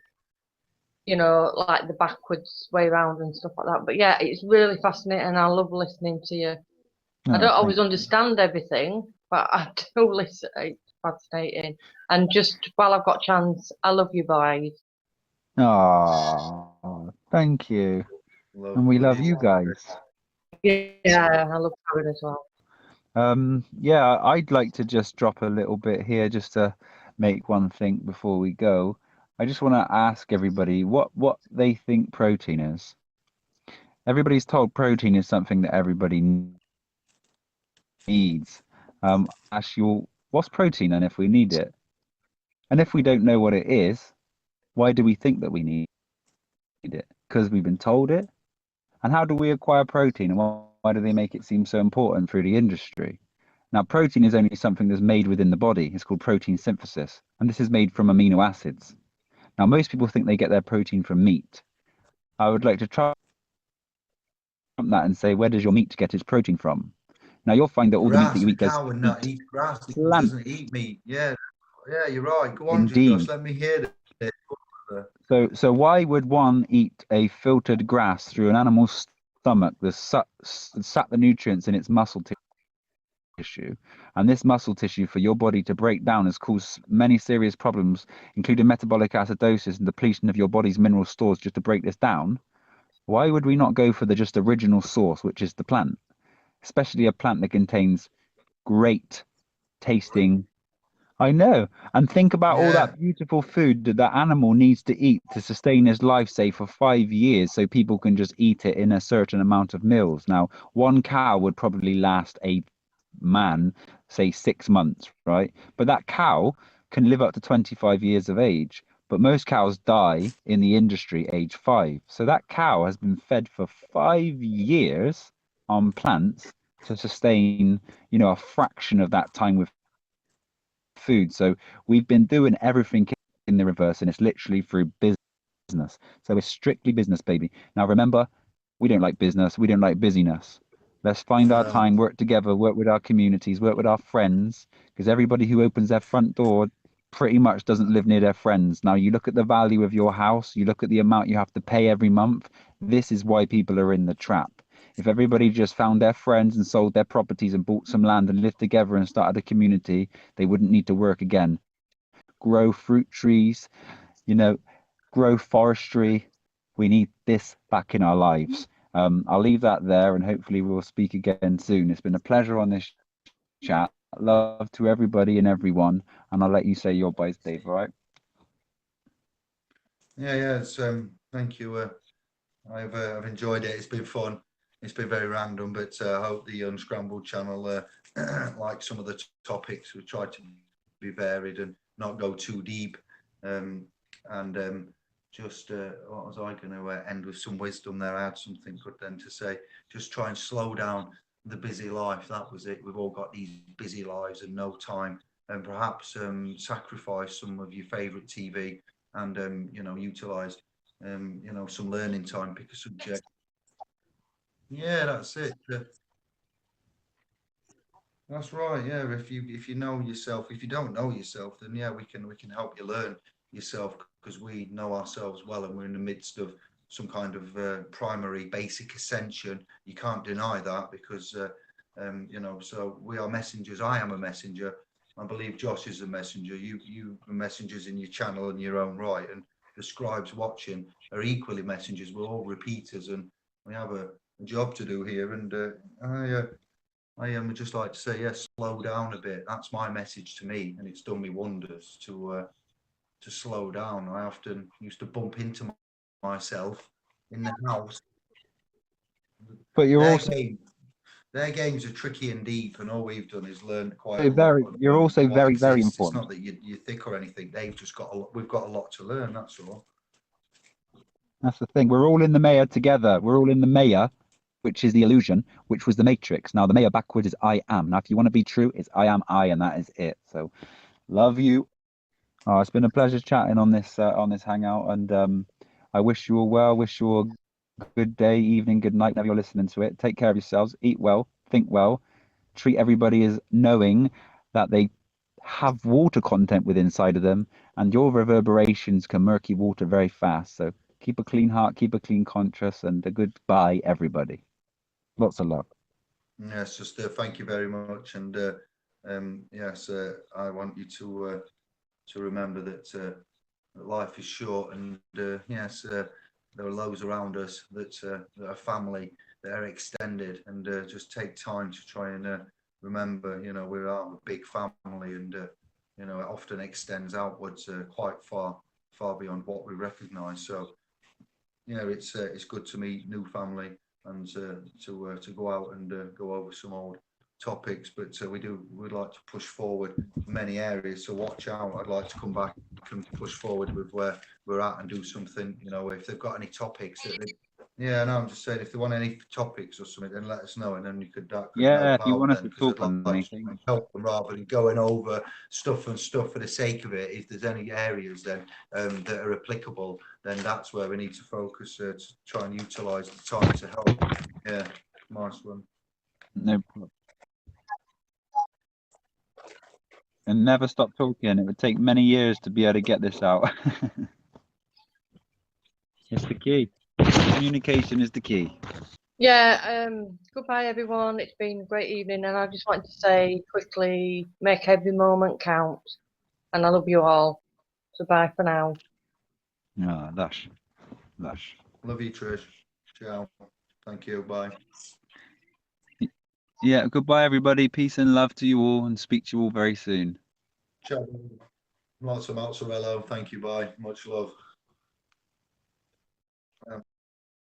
like the backwards way around and stuff like that. But yeah, it's really fascinating. I love listening to you. I don't always understand everything, but I do listen. It's fascinating. And just while I've got a chance, I love you guys. Oh, thank you. And we love you guys. Yeah, I love Karen as well. Yeah, I'd like to just drop a little bit here just to make one thing before we go. I just want to ask everybody what they think protein is. Everybody's told protein is something that everybody needs. Ask you, what's protein and if we need it? And if we don't know what it is, why do we think that we need it? Because we've been told it? And how do we acquire protein, and why do they make it seem so important through the industry? Now, protein is only something that's made within the body. It's called protein synthesis, and this is made from amino acids. Now, most people think they get their protein from meat. I would like to trump that and say, where does your meat get its protein from? Now, you'll find that all the meat that you eat cow and nut eats grass. It doesn't eat meat. Yeah, you're right. Go on, Josh. Let me hear it. So why would one eat a filtered grass through an animal's stomach that sat the nutrients in its muscle tissue? And this muscle tissue for your body to break down has caused many serious problems, including metabolic acidosis and depletion of your body's mineral stores just to break this down. Why would we not go for the just original source, which is the plant? Especially a plant that contains great tasting I know. And think about all Yeah. that beautiful food that that animal needs to eat to sustain his life, say, for 5 years, so people can just eat it in a certain amount of meals. Now, one cow would probably last a man, say, 6 months, right? But that cow can live up to 25 years of age. But most cows die in the industry age 5. So that cow has been fed for 5 years on plants to sustain, a fraction of that time with food. So we've been doing everything in the reverse, and it's literally through business. So it's strictly business, baby. Now remember, we don't like business. We don't like busyness. Let's find our No. time, work together, work with our communities, work with our friends, because everybody who opens their front door pretty much doesn't live near their friends. Now you look at the value of your house, you look at the amount you have to pay every month. This is why people are in the trap. If everybody just found their friends and sold their properties and bought some land and lived together and started a community, they wouldn't need to work again. Grow fruit trees, you know, grow forestry. We need this back in our lives. I'll leave that there and hopefully we'll speak again soon. It's been a pleasure on this chat. Love to everybody and everyone. And I'll let you say your byes, Dave, all right? Yeah. It's thank you. I've enjoyed it. It's been fun. It's been very random, but I hope the Unscrambled channel, like some of the topics, we try to be varied and not go too deep. And just what was I going to end with some wisdom there? I had something good then to say. Just try and slow down the busy life. That was it. We've all got these busy lives and no time, and perhaps sacrifice some of your favourite TV and utilize some learning time, pick a subject. Yeah, that's it. That's right. Yeah, if you know yourself, if you don't know yourself, then yeah, we can help you learn yourself because we know ourselves well, and we're in the midst of some kind of primary basic ascension. You can't deny that because So we are messengers. I am a messenger. I believe Josh is a messenger. You are messengers in your channel in your own right, and the scribes watching are equally messengers. We're all repeaters, and we have a job to do here. And I just like to say, yes, slow down a bit. That's my message to me, and it's done me wonders to slow down. I often used to bump into myself in the house. But you're Their also game, their games are tricky and deep, and all we've done is learn quite a lot very, of you're also what very, very exists. It's important. not that you're thick or anything. They've just got a lot. We've got a lot to learn. That's all. That's the thing. We're all in the Maya together. We're all in the Maya, which is the illusion, which was the matrix. Now the Maya backwards is I am. Now if you want to be true, it's I am I, and that is it. So love you. Oh, it's been a pleasure chatting on this hangout, and I wish you all well. Wish you all good day, evening, good night. Whenever you're listening to it, take care of yourselves. Eat well, think well, treat everybody as knowing that they have water content within inside of them, and your reverberations can murky water very fast. So keep a clean heart, keep a clean conscience, and a goodbye, everybody. Lots of love. Yes, just thank you very much, and yes, I want you to remember that life is short, and yes, there are those around us that are family, that are extended, and just take time to try and remember, we are a big family, and it often extends outwards quite far beyond what we recognise. So it's good to meet new family and to go out and go over some old topics, but we'd like to push forward many areas. So watch out. I'd like to come back and push forward with where we're at and do something. If they've got any topics yeah, no, I'm just saying if they want any topics or something, then let us know, and then you could Yeah, help if you out want us then, to because talk I'd on like to anything, help them rather than going over stuff for the sake of it. If there's any areas then that are applicable, then that's where we need to focus to try and utilise the time to help. Yeah, nice one. no problem. And never stop talking. It would take many years to be able to get this out. It's the key. Communication is the key. Yeah, goodbye everyone. It's been a great evening, and I just wanted to say quickly, make every moment count. And I love you all. So bye for now. Ah, lush. Lush. Love you, Trish. Ciao. Thank you. Bye. Yeah, goodbye everybody. Peace and love to you all, and speak to you all very soon. Ciao. Lots of mozzarella. Thank you. Bye. Much love.